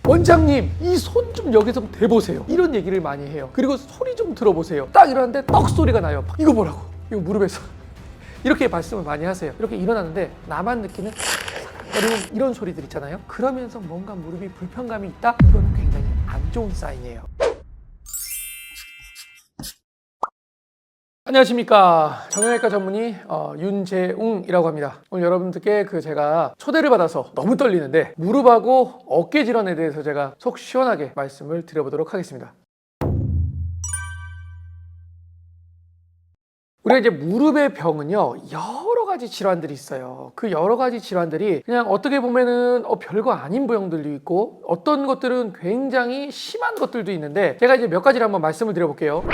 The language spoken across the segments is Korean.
원장님 이 손 좀 여기 좀 대보세요, 이런 얘기를 많이 해요. 그리고 소리 좀 들어보세요. 딱 일어났는데 떡 소리가 나요. 이거 뭐라고? 이거 무릎에서 이렇게 말씀을 많이 하세요. 이렇게 일어나는데 나만 느끼는 이런 소리들 있잖아요. 그러면서 뭔가 무릎이 불편감이 있다? 이거는 굉장히 안 좋은 사인이에요. 안녕하십니까, 정형외과 전문의 윤재웅이라고 합니다. 오늘 여러분들께 제가 초대를 받아서 너무 떨리는데 무릎하고 어깨 질환에 대해서 제가 속 시원하게 말씀을 드려보도록 하겠습니다. 우리가 이제 무릎의 병은요, 여러 가지 질환들이 있어요. 그 여러 가지 질환들이 그냥 어떻게 보면은 별거 아닌 병들도 있고, 어떤 것들은 굉장히 심한 것들도 있는데, 제가 이제 몇 가지를 한번 말씀을 드려볼게요.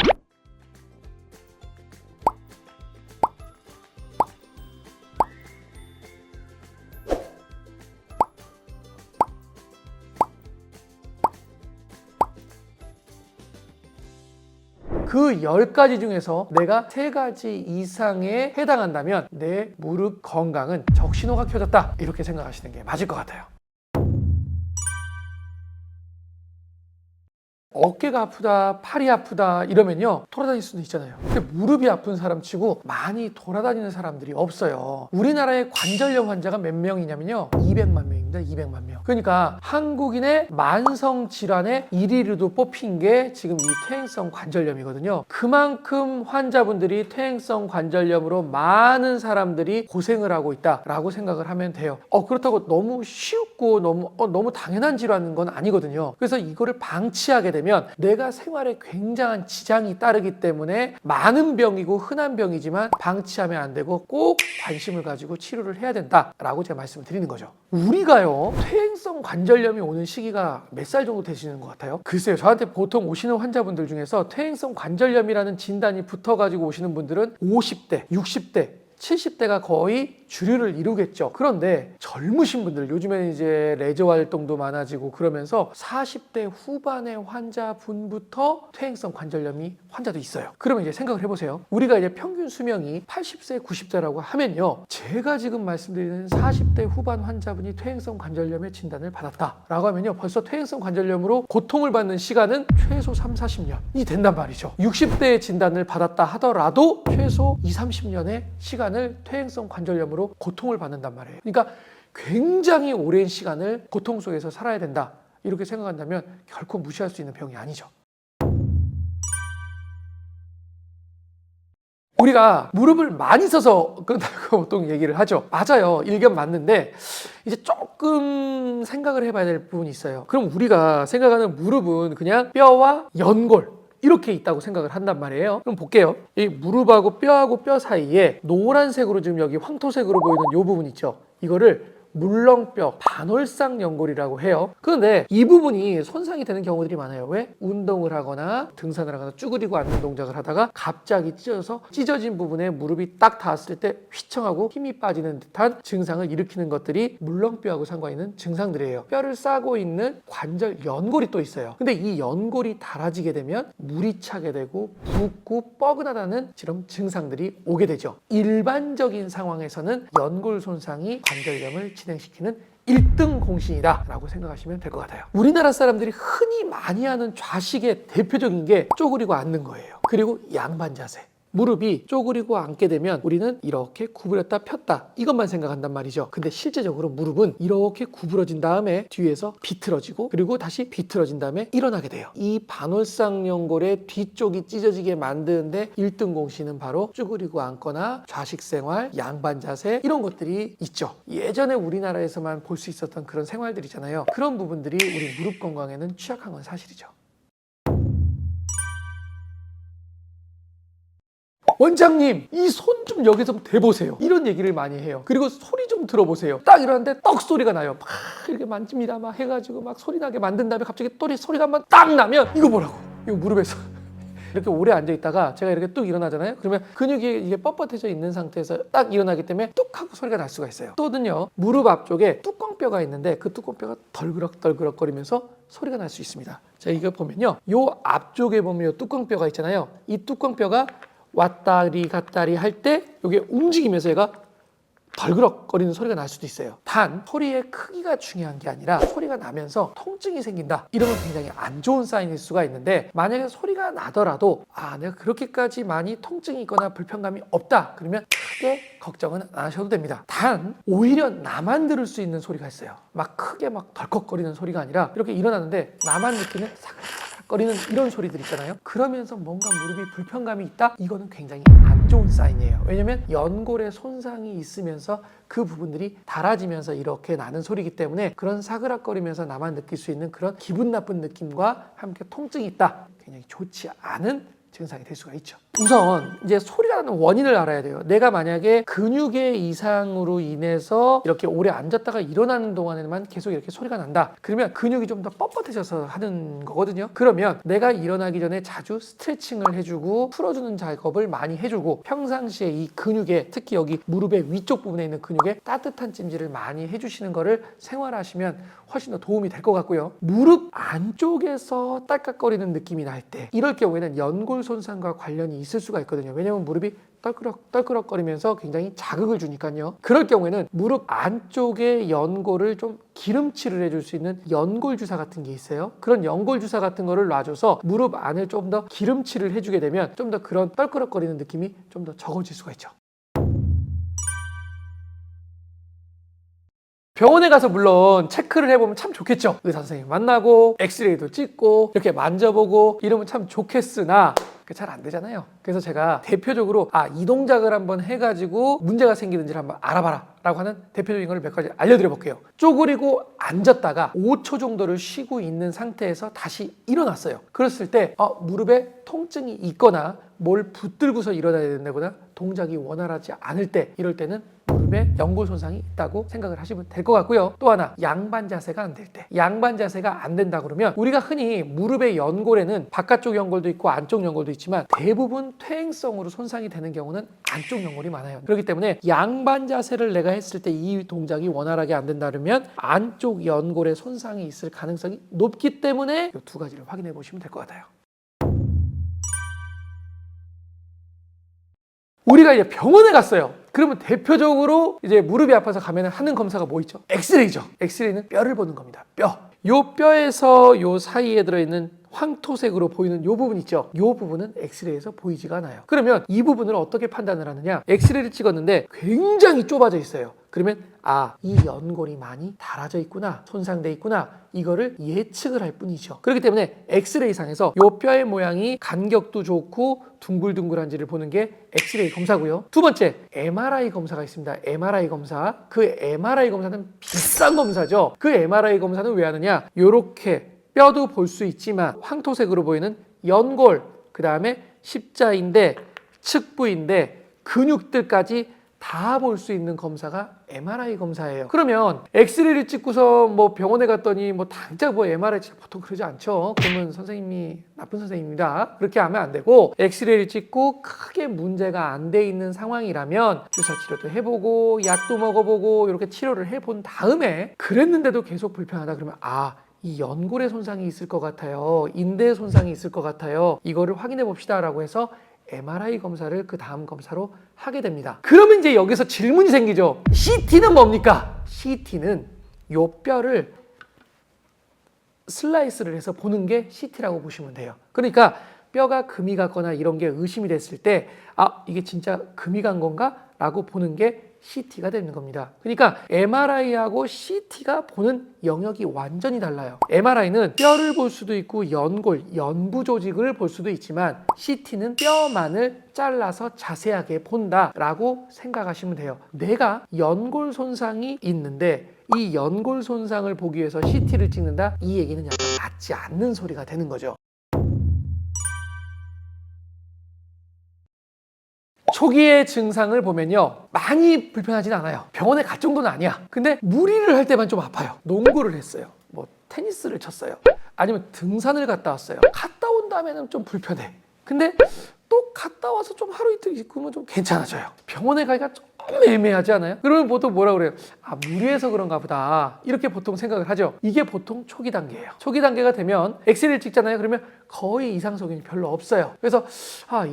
그 10가지 중에서 내가 3가지 이상에 해당한다면 내 무릎 건강은 적신호가 켜졌다, 이렇게 생각하시는 게 맞을 것 같아요. 어깨가 아프다, 팔이 아프다 이러면요, 돌아다닐 수도 있잖아요. 근데 무릎이 아픈 사람 치고 많이 돌아다니는 사람들이 없어요. 우리나라의 관절염 환자가 몇 명이냐면요, 200만 명입니다. 200만 명. 그러니까 한국인의 만성 질환의 1위로도 뽑힌 게 지금 이 퇴행성 관절염이거든요. 그만큼 환자분들이 퇴행성 관절염으로 많은 사람들이 고생을 하고 있다라고 생각을 하면 돼요. 그렇다고 너무 쉽고 너무 당연한 질환인 건 아니거든요. 그래서 이거를 방치하게 되면 내가 생활에 굉장한 지장이 따르기 때문에 많은 병이고 흔한 병이지만 방치하면 안 되고 꼭 관심을 가지고 치료를 해야 된다라고 제가 말씀을 드리는 거죠. 우리가요, 퇴행성 관절염이 오는 시기가 몇 살 정도 되시는 것 같아요? 글쎄요, 저한테 보통 오시는 환자분들 중에서 퇴행성 관절염이라는 진단이 붙어가지고 오시는 분들은 50대, 60대, 70대가 거의 주류를 이루겠죠. 그런데 젊으신 분들, 요즘에는 이제 레저 활동도 많아지고 그러면서 40대 후반의 환자분부터 퇴행성 관절염이 환자도 있어요. 그러면 이제 생각을 해보세요. 우리가 이제 평균 수명이 80세, 90세라고 하면요, 제가 지금 말씀드리는 40대 후반 환자분이 퇴행성 관절염의 진단을 받았다라고 하면요, 벌써 퇴행성 관절염으로 고통을 받는 시간은 최소 3, 40년이 된단 말이죠. 60대의 진단을 받았다 하더라도 최소 2, 30년의 시간을 퇴행성 관절염으로 고통을 받는단 말이에요. 그러니까 굉장히 오랜 시간을 고통 속에서 살아야 된다, 이렇게 생각한다면 결코 무시할 수 있는 병이 아니죠. 우리가 무릎을 많이 써서 그런다고 보통 얘기를 하죠. 맞아요, 일견 맞는데 이제 조금 생각을 해봐야 될 부분이 있어요. 그럼 우리가 생각하는 무릎은 그냥 뼈와 연골 이렇게 있다고 생각을 한단 말이에요. 그럼 볼게요. 이 무릎하고 뼈 사이에 노란색으로 지금 여기 황토색으로 보이는 이 부분 있죠. 이거를 물렁뼈, 반월상 연골이라고 해요. 그런데 이 부분이 손상이 되는 경우들이 많아요. 왜? 운동을 하거나 등산을 하거나 쭈그리고 앉는 동작을 하다가 갑자기 찢어져서 찢어진 부분에 무릎이 딱 닿았을 때 휘청하고 힘이 빠지는 듯한 증상을 일으키는 것들이 물렁뼈하고 상관 있는 증상들이에요. 뼈를 싸고 있는 관절 연골이 또 있어요. 근데 이 연골이 닳아지게 되면 물이 차게 되고 붓고 뻐근하다는 이런 증상들이 오게 되죠. 일반적인 상황에서는 연골 손상이 관절염을 진행시키는 1등 공신이다 라고 생각하시면 될 것 같아요. 우리나라 사람들이 흔히 많이 하는 좌식의 대표적인 게 쪼그리고 앉는 거예요. 그리고 양반 자세. 무릎이 쪼그리고 앉게 되면 우리는 이렇게 구부렸다 폈다 이것만 생각한단 말이죠. 근데 실제적으로 무릎은 이렇게 구부러진 다음에 뒤에서 비틀어지고 그리고 다시 비틀어진 다음에 일어나게 돼요. 이 반월상 연골의 뒤쪽이 찢어지게 만드는데 1등 공신은 바로 쭈그리고 앉거나 좌식 생활, 양반 자세 이런 것들이 있죠. 예전에 우리나라에서만 볼 수 있었던 그런 생활들이잖아요. 그런 부분들이 우리 무릎 건강에는 취약한 건 사실이죠. 원장님 이 손 좀 여기 좀 대보세요, 이런 얘기를 많이 해요. 그리고 소리 좀 들어보세요. 딱 일어났는데 떡 소리가 나요. 막 이렇게 만집니다 막 해가지고 막 소리 나게 만든 다음에 갑자기 또 소리가 한번 딱 나면 이거 뭐라고? 이거 무릎에서 이렇게 오래 앉아 있다가 제가 이렇게 뚝 일어나잖아요. 그러면 근육이 이게 뻣뻣해져 있는 상태에서 딱 일어나기 때문에 뚝 하고 소리가 날 수가 있어요. 또는요, 무릎 앞쪽에 뚜껑뼈가 있는데 그 뚜껑뼈가 덜그럭 거리면서 소리가 날 수 있습니다. 자, 이거 보면요, 요 앞쪽에 보면 요 뚜껑뼈가 있잖아요. 이 뚜껑뼈가 왔다리 갔다리 할 때 이게 움직이면서 얘가 덜그럭거리는 소리가 날 수도 있어요. 단 소리의 크기가 중요한 게 아니라 소리가 나면서 통증이 생긴다, 이러면 굉장히 안 좋은 사인일 수가 있는데, 만약에 소리가 나더라도 내가 그렇게까지 많이 통증이 있거나 불편감이 없다, 그러면 크게 걱정은 안 하셔도 됩니다. 단 오히려 나만 들을 수 있는 소리가 있어요. 막 크게 막 덜컥거리는 소리가 아니라 이렇게 일어나는데 나만 느끼는 거리는 이런 소리들 있잖아요. 그러면서 뭔가 무릎이 불편감이 있다? 이거는 굉장히 안 좋은 사인이에요. 왜냐면 연골에 손상이 있으면서 그 부분들이 닳아지면서 이렇게 나는 소리이기 때문에, 그런 사그락거리면서 나만 느낄 수 있는 그런 기분 나쁜 느낌과 함께 통증이 있다, 굉장히 좋지 않은 증상이 될 수가 있죠. 우선 이제 소리가 나는 원인을 알아야 돼요. 내가 만약에 근육의 이상으로 인해서 이렇게 오래 앉았다가 일어나는 동안에만 계속 이렇게 소리가 난다, 그러면 근육이 좀 더 뻣뻣해져서 하는 거거든요. 그러면 내가 일어나기 전에 자주 스트레칭을 해주고 풀어주는 작업을 많이 해주고, 평상시에 이 근육에, 특히 여기 무릎의 위쪽 부분에 있는 근육에 따뜻한 찜질을 많이 해주시는 거를 생활하시면 훨씬 더 도움이 될 것 같고요. 무릎 안쪽에서 딸깍거리는 느낌이 날 때, 이럴 경우에는 연골 손상과 관련이 있을 수가 있거든요. 왜냐하면 무릎이 떨끄럭거리면서 굉장히 자극을 주니까요. 그럴 경우에는 무릎 안쪽의 연골을 좀 기름칠을 해줄 수 있는 연골 주사 같은 게 있어요. 그런 연골 주사 같은 거를 놔줘서 무릎 안을 좀 더 기름칠을 해주게 되면 좀 더 그런 떨끄럭거리는 느낌이 좀 더 적어질 수가 있죠. 병원에 가서 물론 체크를 해보면 참 좋겠죠. 의사 선생님 만나고 엑스레이도 찍고 이렇게 만져보고 이러면 참 좋겠으나 잘 안 되잖아요. 그래서 제가 대표적으로 이 동작을 한번 해가지고 문제가 생기는지를 한번 알아봐라 라고 하는 대표적인 걸 몇 가지 알려드려 볼게요. 쪼그리고 앉았다가 5초 정도를 쉬고 있는 상태에서 다시 일어났어요. 그랬을 때 무릎에 통증이 있거나 뭘 붙들고서 일어나야 된다거나 동작이 원활하지 않을 때, 이럴 때는 무릎에 연골 손상이 있다고 생각을 하시면 될 것 같고요. 또 하나, 양반 자세가 안 될 때. 양반 자세가 안 된다 그러면, 우리가 흔히 무릎의 연골에는 바깥쪽 연골도 있고 안쪽 연골도 있지만 대부분 퇴행성으로 손상이 되는 경우는 안쪽 연골이 많아요. 그렇기 때문에 양반 자세를 내가 했을 때 이 동작이 원활하게 안 된다 그러면 안쪽 연골에 손상이 있을 가능성이 높기 때문에 이 두 가지를 확인해 보시면 될 것 같아요. 우리가 이제 병원에 갔어요. 그러면 대표적으로 이제 무릎이 아파서 가면 하는 검사가 뭐 있죠? 엑스레이죠. 엑스레이는 뼈를 보는 겁니다. 요 뼈에서 요 사이에 들어있는 황토색으로 보이는 요 부분 있죠? 요 부분은 엑스레이에서 보이지가 않아요. 그러면 이 부분을 어떻게 판단을 하느냐? 엑스레이를 찍었는데 굉장히 좁아져 있어요. 그러면 이 연골이 많이 닳아져 있구나, 손상돼 있구나, 이거를 예측을 할 뿐이죠. 그렇기 때문에 엑스레이상에서 요 뼈의 모양이 간격도 좋고 둥글둥글한지를 보는 게 엑스레이 검사고요. 두 번째, MRI 검사가 있습니다. MRI 검사. 그 MRI 검사는 비싼 검사죠. 그 MRI 검사는 왜 하느냐? 요렇게 뼈도 볼 수 있지만 황토색으로 보이는 연골, 그 다음에 십자인대, 측부인대, 근육들까지 다 볼 수 있는 검사가 MRI 검사예요. 그러면 엑스레이를 찍고서 뭐 병원에 갔더니 당장 MRI 찍고 보통 그러지 않죠. 그러면 선생님이 나쁜 선생님입니다. 그렇게 하면 안 되고, 엑스레이를 찍고 크게 문제가 안 돼 있는 상황이라면 주사 치료도 해보고 약도 먹어보고 이렇게 치료를 해본 다음에 그랬는데도 계속 불편하다 그러면 이 연골에 손상이 있을 것 같아요, 인대에 손상이 있을 것 같아요, 이거를 확인해 봅시다 라고 해서 MRI 검사를 그 다음 검사로 하게 됩니다. 그러면 이제 여기서 질문이 생기죠. CT는 뭡니까? CT는 요 뼈를 슬라이스를 해서 보는 게 CT라고 보시면 돼요. 그러니까 뼈가 금이 갔거나 이런 게 의심이 됐을 때 이게 진짜 금이 간 건가? 라고 보는 게 CT가 되는 겁니다. 그러니까 MRI하고 CT가 보는 영역이 완전히 달라요. MRI는 뼈를 볼 수도 있고 연골, 연부 조직을 볼 수도 있지만 CT는 뼈만을 잘라서 자세하게 본다라고 생각하시면 돼요. 내가 연골 손상이 있는데 이 연골 손상을 보기 위해서 CT를 찍는다? 이 얘기는 약간 맞지 않는 소리가 되는 거죠. 초기의 증상을 보면요, 많이 불편하진 않아요. 병원에 갈 정도는 아니야. 근데 무리를 할 때만 좀 아파요. 농구를 했어요, 테니스를 쳤어요, 아니면 등산을 갔다 왔어요. 갔다 온 다음에는 좀 불편해. 근데 또 갔다 와서 좀 하루 이틀 있으면 좀 괜찮아져요. 병원에 가기가 너무 애매하지 않아요? 그러면 보통 뭐라 그래요? 아, 무리해서 그런가 보다. 이렇게 보통 생각을 하죠. 이게 보통 초기 단계예요. 초기 단계가 되면 엑스레이를 찍잖아요. 그러면 거의 이상 소견이 별로 없어요. 그래서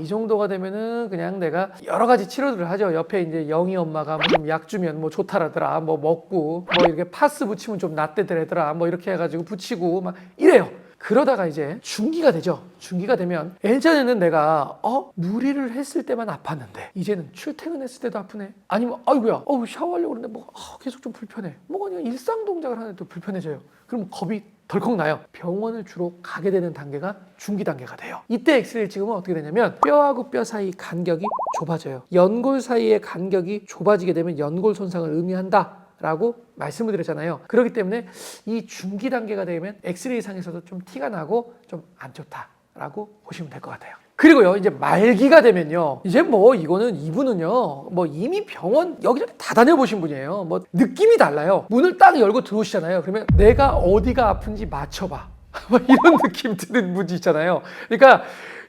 이 정도가 되면은 그냥 내가 여러 가지 치료들을 하죠. 옆에 이제 영희 엄마가 뭐 좀 약 주면 뭐 좋다라더라. 뭐 먹고 뭐 이렇게 파스 붙이면 좀 낫대더라더라. 뭐 이렇게 해가지고 붙이고 막 이래요. 그러다가 이제 중기가 되죠. 중기가 되면 예전에는 내가 무리를 했을 때만 아팠는데 이제는 출퇴근했을 때도 아프네. 아니면 아이고야 샤워하려고 그러는데 뭐 계속 좀 불편해. 뭐가 아니라 일상 동작을 하는데 또 불편해져요. 그럼 겁이 덜컥 나요. 병원을 주로 가게 되는 단계가 중기 단계가 돼요. 이때 엑스레이를 찍으면 어떻게 되냐면 뼈하고 뼈 사이 간격이 좁아져요. 연골 사이의 간격이 좁아지게 되면 연골 손상을 의미한다 라고 말씀을 드렸잖아요. 그렇기 때문에 이 중기 단계가 되면 엑스레이 상에서도 좀 티가 나고 좀 안 좋다라고 보시면 될 것 같아요. 그리고요, 이제 말기가 되면요, 이제 뭐 이거는 이분은요, 뭐 이미 병원 여기저기 다 다녀보신 분이에요. 뭐 느낌이 달라요. 문을 딱 열고 들어오시잖아요. 그러면 내가 어디가 아픈지 맞춰봐. 뭐 이런 느낌 드는 분이 있잖아요. 그러니까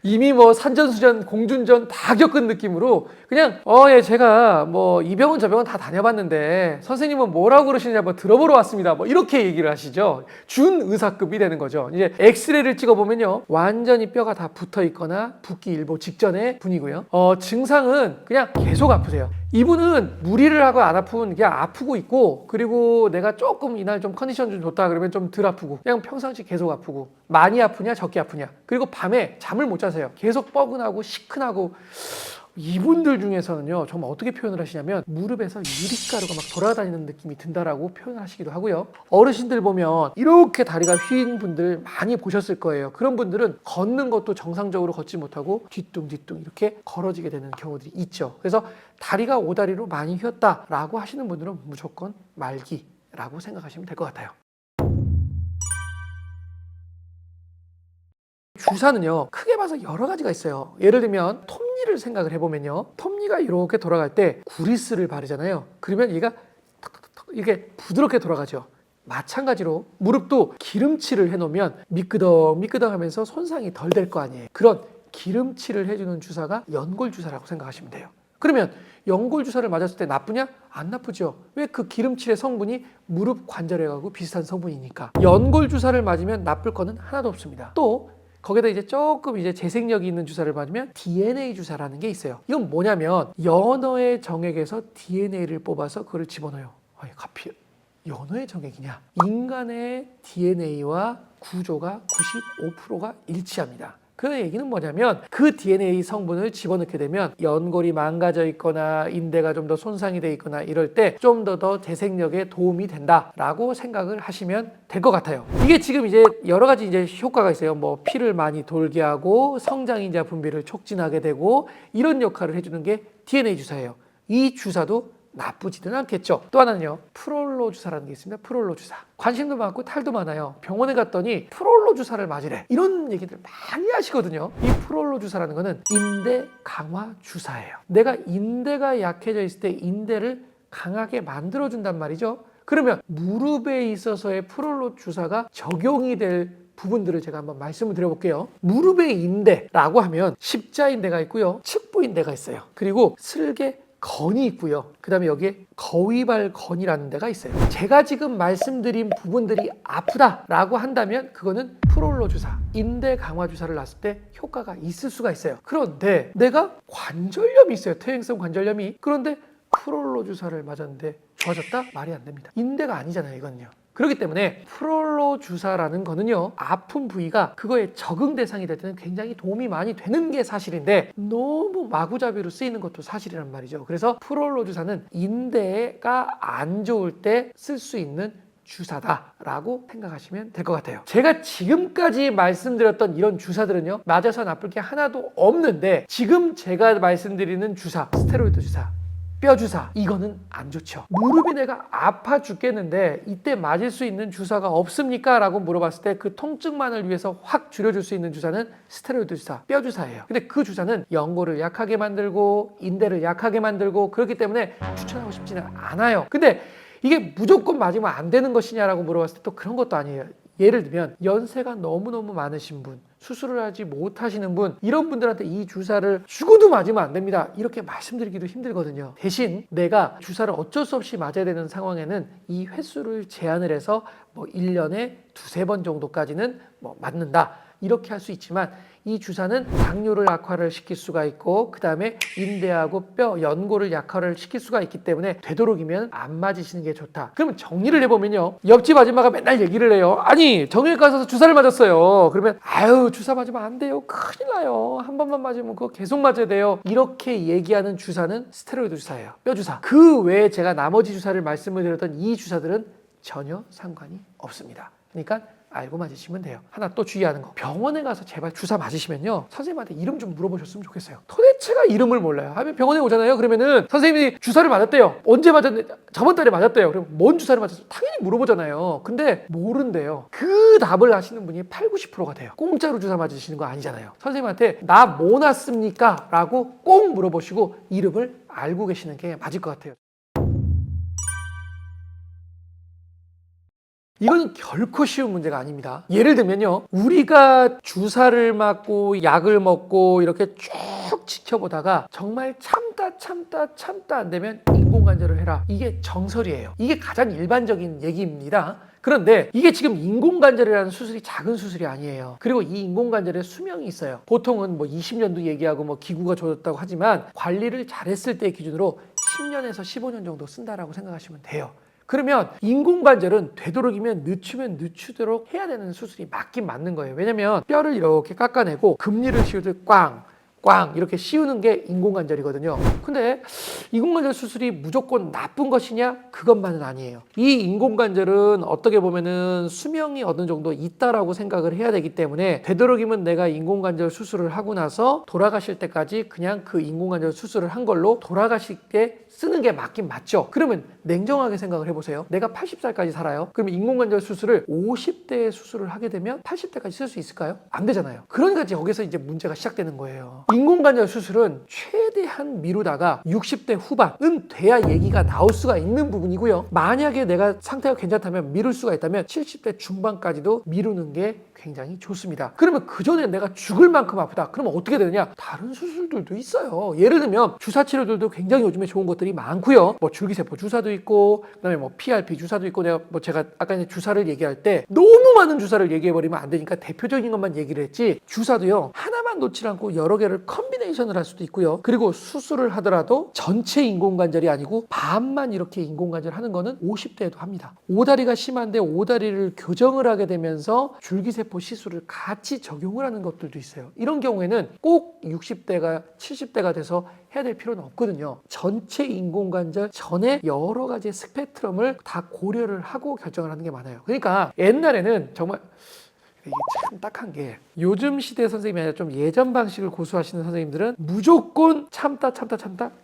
이미 뭐 산전수전, 공준전 다 겪은 느낌으로 그냥 예, 제가 뭐 이 병원 저 병원 다 다녀봤는데 선생님은 뭐라고 그러시는지 한번 들어보러 왔습니다. 뭐 이렇게 얘기를 하시죠. 준 의사급이 되는 거죠. 이제 엑스레이를 찍어보면요, 완전히 뼈가 다 붙어 있거나 붙기 일보 직전의 분이고요. 증상은 그냥 계속 아프세요. 이분은 무리를 하고 안 아프면 그냥 아프고 있고, 그리고 내가 조금 이날 좀 컨디션 좀 좋다 그러면 좀 덜 아프고, 그냥 평상시 계속 아프고, 많이 아프냐 적게 아프냐, 그리고 밤에 잠을 못 자세요. 계속 뻐근하고 시큰하고. 이분들 중에서는요, 정말 어떻게 표현을 하시냐면 무릎에서 유리가루가 막 돌아다니는 느낌이 든다라고 표현을 하시기도 하고요. 어르신들 보면 이렇게 다리가 휘인 분들 많이 보셨을 거예요. 그런 분들은 걷는 것도 정상적으로 걷지 못하고 뒤뚱뒤뚱 이렇게 걸어지게 되는 경우들이 있죠. 그래서 다리가 오다리로 많이 휘었다라고 하시는 분들은 무조건 말기라고 생각하시면 될 것 같아요. 주사는요, 크게 봐서 여러 가지가 있어요. 예를 들면 톱니를 생각을 해보면요, 톱니가 이렇게 돌아갈 때 구리스를 바르잖아요. 그러면 얘가 탁탁탁 이렇게 부드럽게 돌아가죠. 마찬가지로 무릎도 기름칠을 해놓으면 미끄덩미끄덩 하면서 손상이 덜 될 거 아니에요. 그런 기름칠을 해주는 주사가 연골 주사라고 생각하시면 돼요. 그러면 연골 주사를 맞았을 때 나쁘냐? 안 나쁘죠. 왜? 그 기름칠의 성분이 무릎 관절에하고 비슷한 성분이니까. 연골 주사를 맞으면 나쁠 거는 하나도 없습니다. 또 거기다 이제 조금 이제 재생력이 있는 주사를 맞으면 DNA 주사라는 게 있어요. 이건 뭐냐면 연어의 정액에서 DNA를 뽑아서 그걸 집어넣어요. 하필 연어의 정액이냐? 인간의 DNA와 구조가 95%가 일치합니다. 그 얘기는 뭐냐면 그 DNA 성분을 집어넣게 되면 연골이 망가져 있거나 인대가 좀 더 손상이 돼 있거나 이럴 때 좀 더 재생력에 도움이 된다라고 생각을 하시면 될 것 같아요. 이게 지금 이제 여러 가지 이제 효과가 있어요. 뭐 피를 많이 돌게 하고 성장인자 분비를 촉진하게 되고 이런 역할을 해주는 게 DNA 주사예요. 이 주사도 나쁘지는 않겠죠. 또 하나는요, 프롤로 주사라는 게 있습니다. 프롤로 주사. 관심도 많고 탈도 많아요. 병원에 갔더니 프롤로 주사를 맞으래, 이런 얘기들 많이 하시거든요. 이 프롤로 주사라는 거는 인대 강화 주사예요. 내가 인대가 약해져 있을 때 인대를 강하게 만들어준단 말이죠. 그러면 무릎에 있어서의 프롤로 주사가 적용이 될 부분들을 제가 한번 말씀을 드려볼게요. 무릎의 인대라고 하면 십자인대가 있고요, 측부인대가 있어요. 그리고 슬개 건이 있고요. 그 다음에 여기에 거위발건이라는 데가 있어요. 제가 지금 말씀드린 부분들이 아프다라고 한다면 그거는 프롤로 주사, 인대 강화 주사를 놨을 때 효과가 있을 수가 있어요. 그런데 내가 관절염이 있어요. 퇴행성 관절염이. 그런데 프롤로 주사를 맞았는데 좋아졌다? 말이 안 됩니다. 인대가 아니잖아요, 이거는요. 그렇기 때문에 프롤로 주사라는 거는요, 아픈 부위가 그거에 적응 대상이 될 때는 굉장히 도움이 많이 되는 게 사실인데 너무 마구잡이로 쓰이는 것도 사실이란 말이죠. 그래서 프롤로 주사는 인대가 안 좋을 때 쓸 수 있는 주사다라고 생각하시면 될 것 같아요. 제가 지금까지 말씀드렸던 이런 주사들은요, 맞아서 나쁠 게 하나도 없는데 지금 제가 말씀드리는 주사, 스테로이드 주사, 뼈 주사, 이거는 안 좋죠. 무릎이 내가 아파 죽겠는데 이때 맞을 수 있는 주사가 없습니까? 라고 물어봤을 때 그 통증만을 위해서 확 줄여줄 수 있는 주사는 스테로이드 주사, 뼈 주사예요. 근데 그 주사는 연골을 약하게 만들고 인대를 약하게 만들고 그렇기 때문에 추천하고 싶지는 않아요. 근데 이게 무조건 맞으면 안 되는 것이냐라고 물어봤을 때 또 그런 것도 아니에요. 예를 들면 연세가 너무너무 많으신 분, 수술을 하지 못하시는 분, 이런 분들한테 이 주사를 죽어도 맞으면 안 됩니다. 이렇게 말씀드리기도 힘들거든요. 대신 내가 주사를 어쩔 수 없이 맞아야 되는 상황에는 이 횟수를 제한을 해서 1년에 두세 번 정도까지는 맞는다. 이렇게 할 수 있지만 이 주사는 당뇨를 악화를 시킬 수가 있고 그 다음에 인대하고 뼈, 연골을 약화를 시킬 수가 있기 때문에 되도록이면 안 맞으시는 게 좋다. 그러면 정리를 해보면요. 옆집 아줌마가 맨날 얘기를 해요. 아니 정형외과 가서 주사를 맞았어요. 그러면 아유 주사 맞으면 안 돼요. 큰일 나요. 한 번만 맞으면 그거 계속 맞아야 돼요. 이렇게 얘기하는 주사는 스테로이드 주사예요. 뼈 주사. 그 외에 제가 나머지 주사를 말씀을 드렸던 이 주사들은 전혀 상관이 없습니다. 그러니까 알고 맞으시면 돼요. 하나 또 주의하는 거. 병원에 가서 제발 주사 맞으시면요. 선생님한테 이름 좀 물어보셨으면 좋겠어요. 도대체가 이름을 몰라요. 하면 병원에 오잖아요. 그러면은 선생님이 주사를 맞았대요. 언제 맞았는데? 저번 달에 맞았대요. 그럼 뭔 주사를 맞았어요? 당연히 물어보잖아요. 근데 모른대요. 그 답을 하시는 분이 80~90%가 돼요. 공짜로 주사 맞으시는 거 아니잖아요. 선생님한테 나 뭐 났습니까? 라고 꼭 물어보시고 이름을 알고 계시는 게 맞을 것 같아요. 이건 결코 쉬운 문제가 아닙니다. 예를 들면요. 우리가 주사를 맞고 약을 먹고 이렇게 쭉 지켜보다가 정말 참다 안 되면 인공관절을 해라. 이게 정설이에요. 이게 가장 일반적인 얘기입니다. 그런데 이게 지금 인공관절이라는 수술이 작은 수술이 아니에요. 그리고 이 인공관절의 수명이 있어요. 보통은 20년도 얘기하고 기구가 좋았다고 하지만 관리를 잘했을 때 기준으로 10년에서 15년 정도 쓴다라고 생각하시면 돼요. 그러면 인공관절은 되도록이면 늦추면 늦추도록 해야 되는 수술이 맞긴 맞는 거예요. 왜냐면 뼈를 이렇게 깎아내고 금리를 씌우듯 꽝 이렇게 씌우는 게 인공관절이거든요. 근데 인공관절 수술이 무조건 나쁜 것이냐? 그것만은 아니에요. 이 인공관절은 어떻게 보면은 수명이 어느 정도 있다라고 생각을 해야 되기 때문에 되도록이면 내가 인공관절 수술을 하고 나서 돌아가실 때까지 그냥 그 인공관절 수술을 한 걸로 돌아가실 때 쓰는 게 맞긴 맞죠. 그러면 냉정하게 생각을 해보세요. 내가 80살까지 살아요. 그러면 인공관절 수술을 50대에 수술을 하게 되면 80대까지 쓸 수 있을까요? 안 되잖아요. 그러니까 여기서 이제 문제가 시작되는 거예요. 인공관절 수술은 최대한 미루다가 60대 후반은 돼야 얘기가 나올 수가 있는 부분이고요. 만약에 내가 상태가 괜찮다면 미룰 수가 있다면 70대 중반까지도 미루는 게 굉장히 좋습니다. 그러면 그 전에 내가 죽을 만큼 아프다. 그러면 어떻게 되느냐? 다른 수술들도 있어요. 예를 들면 주사 치료들도 굉장히 요즘에 좋은 것들이 많고요. 줄기세포 주사도 있고 그다음에 PRP 주사도 있고 제가 아까 주사를 얘기할 때 너무 많은 주사를 얘기해버리면 안 되니까 대표적인 것만 얘기를 했지 주사도요. 하나만 놓지 않고 여러 개를 컨비네이션을 할 수도 있고요. 그리고 수술을 하더라도 전체 인공관절이 아니고 반만 이렇게 인공관절 하는 거는 50대에도 합니다. 오다리가 심한데 오다리를 교정을 하게 되면서 줄기세포 시술을 같이 적용을 하는 것들도 있어요. 이런 경우에는 꼭 60대가 70대가 돼서 해야 될 필요는 없거든요. 전체 인공관절 전에 여러 가지 스펙트럼을 다 고려를 하고 결정을 하는 게 많아요. 그러니까 옛날에는 정말 이게 참 딱한 게 요즘 시대 선생님이 아니라 좀 예전 방식을 고수하시는 선생님들은 무조건 참다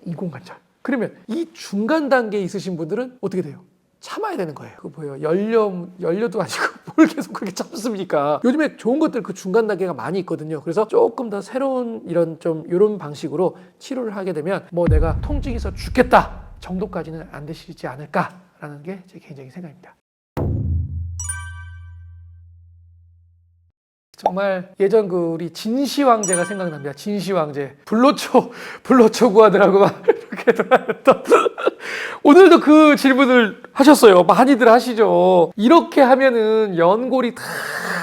인공관절. 그러면 이 중간 단계에 있으신 분들은 어떻게 돼요? 참아야 되는 거예요. 그거 보여요. 연료도 아니고 뭘 계속 그렇게 참습니까? 요즘에 좋은 것들 그 중간 단계가 많이 있거든요. 그래서 조금 더 새로운 이런 방식으로 치료를 하게 되면 내가 통증이 있어 죽겠다 정도까지는 안 되시지 않을까라는 게 제 개인적인 생각입니다. 정말 예전 우리 진시황제가 생각납니다. 진시황제. 불로초 구하더라고 막 이렇게 했던. 오늘도 그 질문을 하셨어요. 많이들 하시죠. 이렇게 하면은 연골이 다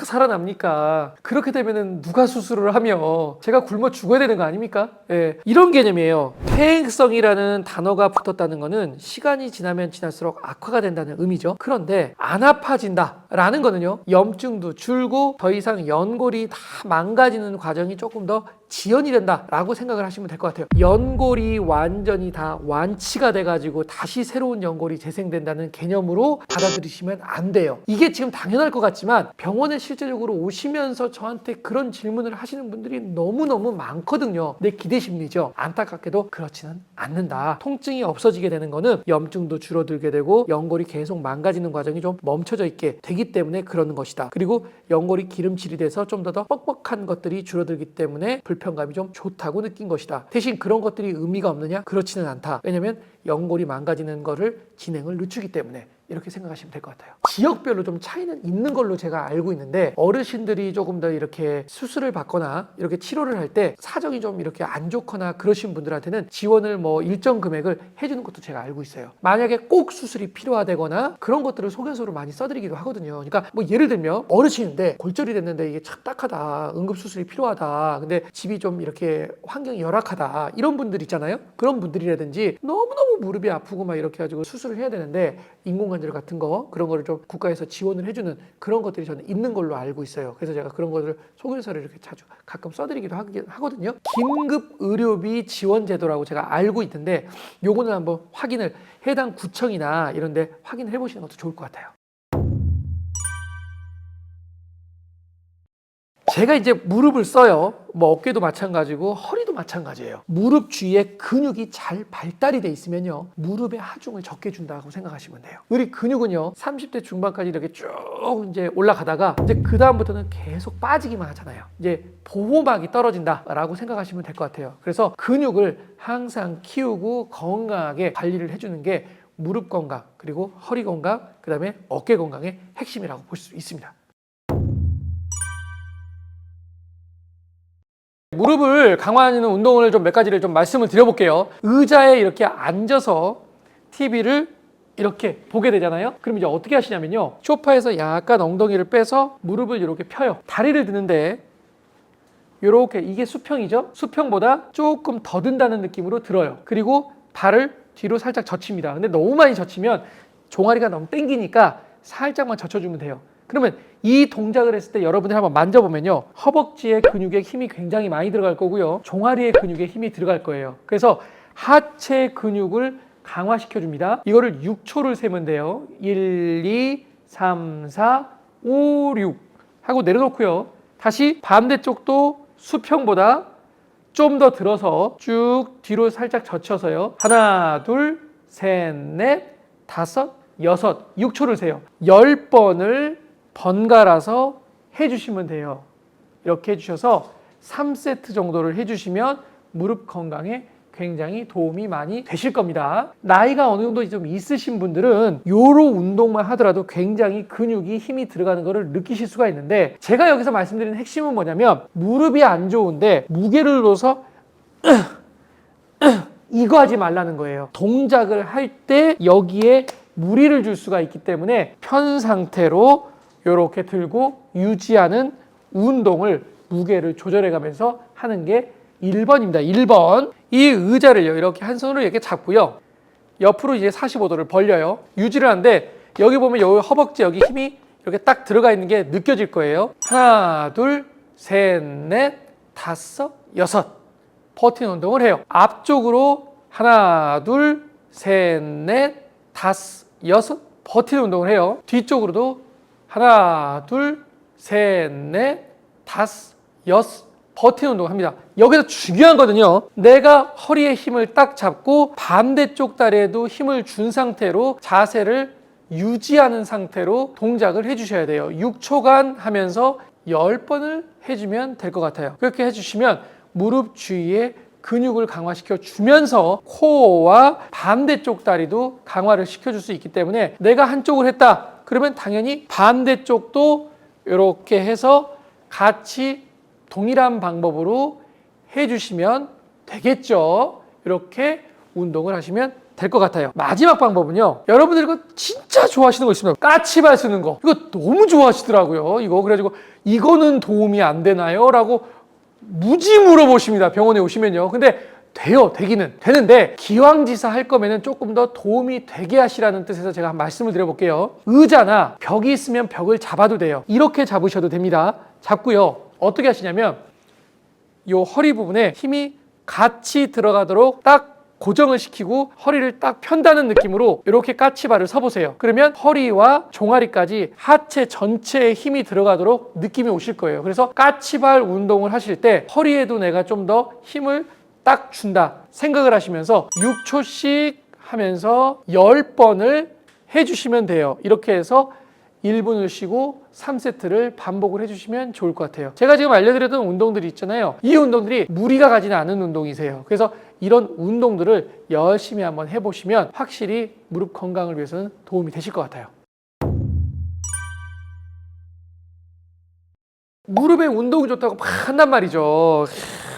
살아납니까? 그렇게 되면은 누가 수술을 하며 제가 굶어 죽어야 되는 거 아닙니까? 예, 이런 개념이에요. 퇴행성이라는 단어가 붙었다는 거는 시간이 지나면 지날수록 악화가 된다는 의미죠. 그런데 안 아파진다라는 거는요. 염증도 줄고 더 이상 연골이 다 망가지는 과정이 조금 더 지연이 된다라고 생각을 하시면 될 것 같아요. 연골이 완전히 다 완치가 돼가지고 다시 새로운 연골이 재생된다는 개념으로 받아들이시면 안 돼요. 이게 지금 당연할 것 같지만 병원에 실제적으로 오시면서 저한테 그런 질문을 하시는 분들이 너무너무 많거든요. 내 기대심리죠. 안타깝게도 그렇지는 않는다. 통증이 없어지게 되는 거는 염증도 줄어들게 되고 연골이 계속 망가지는 과정이 좀 멈춰져 있게 되기 때문에 그러는 것이다. 그리고 연골이 기름칠이 돼서 좀 더 뻑뻑한 것들이 줄어들기 때문에 불편감이 좀 좋다고 느낀 것이다. 대신 그런 것들이 의미가 없느냐? 그렇지는 않다. 왜냐면 연골이 망가지는 거를 진행을 늦추기 때문에 이렇게 생각하시면 될 것 같아요. 지역별로 좀 차이는 있는 걸로 제가 알고 있는데 어르신들이 조금 더 이렇게 수술을 받거나 이렇게 치료를 할 때 사정이 좀 이렇게 안 좋거나 그러신 분들한테는 지원을 뭐 일정 금액을 해주는 것도 제가 알고 있어요. 만약에 꼭 수술이 필요하다거나 그런 것들을 소견서로 많이 써드리기도 하거든요. 그러니까 뭐 예를 들면 어르신인데 골절이 됐는데 이게 참 딱하다, 응급수술이 필요하다, 근데 집이 좀 이렇게 환경이 열악하다, 이런 분들 있잖아요. 그런 분들이라든지 너무너무 무릎이 아프고 막 이렇게 해가지고 수술을 해야 되는데 인공관절 같은 거 그런 거를 좀 국가에서 지원을 해주는 그런 것들이 저는 있는 걸로 알고 있어요. 그래서 제가 그런 것을 소견서를 이렇게 자주 가끔 써드리기도 하거든요. 긴급 의료비 지원 제도라고 제가 알고 있는데 요거는 한번 확인을 해당 구청이나 이런 데 확인을 해보시는 것도 좋을 것 같아요. 제가 이제 무릎을 써요. 뭐 어깨도 마찬가지고 허리도 마찬가지예요. 무릎 주위에 근육이 잘 발달이 돼 있으면요, 무릎의 하중을 적게 준다고 생각하시면 돼요. 우리 근육은요 30대 중반까지 이렇게 쭉 이제 올라가다가 이제 그 다음부터는 계속 빠지기만 하잖아요. 이제 보호막이 떨어진다라고 생각하시면 될 것 같아요. 그래서 근육을 항상 키우고 건강하게 관리를 해주는 게 무릎 건강, 그리고 허리 건강, 그 다음에 어깨 건강의 핵심이라고 볼 수 있습니다. 무릎을 강화하는 운동을 좀 몇 가지를 좀 말씀을 드려볼게요. 의자에 이렇게 앉아서 TV를 이렇게 보게 되잖아요. 그럼 이제 어떻게 하시냐면요, 소파에서 약간 엉덩이를 빼서 무릎을 이렇게 펴요. 다리를 드는데 이렇게, 이게 수평이죠. 수평보다 조금 더 든다는 느낌으로 들어요. 그리고 발을 뒤로 살짝 젖힙니다. 근데 너무 많이 젖히면 종아리가 너무 당기니까 살짝만 젖혀주면 돼요. 그러면 이 동작을 했을 때 여러분들 한번 만져보면요, 허벅지의 근육에 힘이 굉장히 많이 들어갈 거고요, 종아리의 근육에 힘이 들어갈 거예요. 그래서 하체 근육을 강화시켜 줍니다. 이거를 6초를 세면 돼요. 1, 2, 3, 4, 5, 6 하고 내려놓고요, 다시 반대쪽도 수평보다 좀 더 들어서 쭉 뒤로 살짝 젖혀서요, 하나, 둘, 셋, 넷, 다섯, 여섯, 6초를 세요. 10번을 번갈아서 해주시면 돼요. 이렇게 해주셔서 3세트 정도를 해주시면 무릎 건강에 굉장히 도움이 많이 되실 겁니다. 나이가 어느 정도 좀 있으신 분들은 요로 운동만 하더라도 굉장히 근육이 힘이 들어가는 것을 느끼실 수가 있는데, 제가 여기서 말씀드리는 핵심은 뭐냐면, 무릎이 안 좋은데 무게를 넣어서 이거 하지 말라는 거예요. 동작을 할 때 여기에 무리를 줄 수가 있기 때문에 편 상태로 이렇게 들고 유지하는 운동을, 무게를 조절해 가면서 하는 게 1번입니다. 1번. 이 의자를요, 이렇게 한 손으로 이렇게 잡고요, 옆으로 이제 45도를 벌려요. 유지를 하는데 여기 보면 여기 허벅지 여기 힘이 이렇게 딱 들어가 있는 게 느껴질 거예요. 하나, 둘, 셋, 넷, 다섯, 여섯. 버티는 운동을 해요. 앞쪽으로 하나, 둘, 셋, 넷, 다섯, 여섯. 버티는 운동을 해요. 뒤쪽으로도 하나, 둘, 셋, 넷, 다섯, 여섯. 버티는 운동을 합니다. 여기서 중요한 거는요, 내가 허리에 힘을 딱 잡고 반대쪽 다리에도 힘을 준 상태로 자세를 유지하는 상태로 동작을 해주셔야 돼요. 6초간 하면서 10번을 해주면 될 것 같아요. 그렇게 해주시면 무릎 주위에 근육을 강화시켜 주면서 코어와 반대쪽 다리도 강화를 시켜줄 수 있기 때문에, 내가 한쪽을 했다 그러면 당연히 반대쪽도 이렇게 해서 같이 동일한 방법으로 해주시면 되겠죠. 이렇게 운동을 하시면 될 것 같아요. 마지막 방법은요, 여러분들 이거 진짜 좋아하시는 거 있습니다. 까치발 쓰는 거. 이거 너무 좋아하시더라고요. 이거 그래가지고 이거는 도움이 안 되나요? 라고 무지 물어보십니다. 병원에 오시면요. 근데 돼요. 되기는 되는데, 기왕지사 할 거면은 조금 더 도움이 되게 하시라는 뜻에서 제가 한 말씀을 드려볼게요. 의자나 벽이 있으면 벽을 잡아도 돼요. 이렇게 잡으셔도 됩니다. 잡고요, 어떻게 하시냐면 이 허리 부분에 힘이 같이 들어가도록 딱 고정을 시키고 허리를 딱 편다는 느낌으로 이렇게 까치발을 서보세요. 그러면 허리와 종아리까지 하체 전체에 힘이 들어가도록 느낌이 오실 거예요. 그래서 까치발 운동을 하실 때 허리에도 내가 좀 더 힘을 딱 준다 생각을 하시면서 6초씩 하면서 10번을 해주시면 돼요. 이렇게 해서 1분을 쉬고 3세트를 반복을 해주시면 좋을 것 같아요. 제가 지금 알려드렸던 운동들이 있잖아요. 이 운동들이 무리가 가지는 않은 운동이세요. 그래서 이런 운동들을 열심히 한번 해보시면 확실히 무릎 건강을 위해서는 도움이 되실 것 같아요. 무릎에 운동이 좋다고 막 한단 말이죠.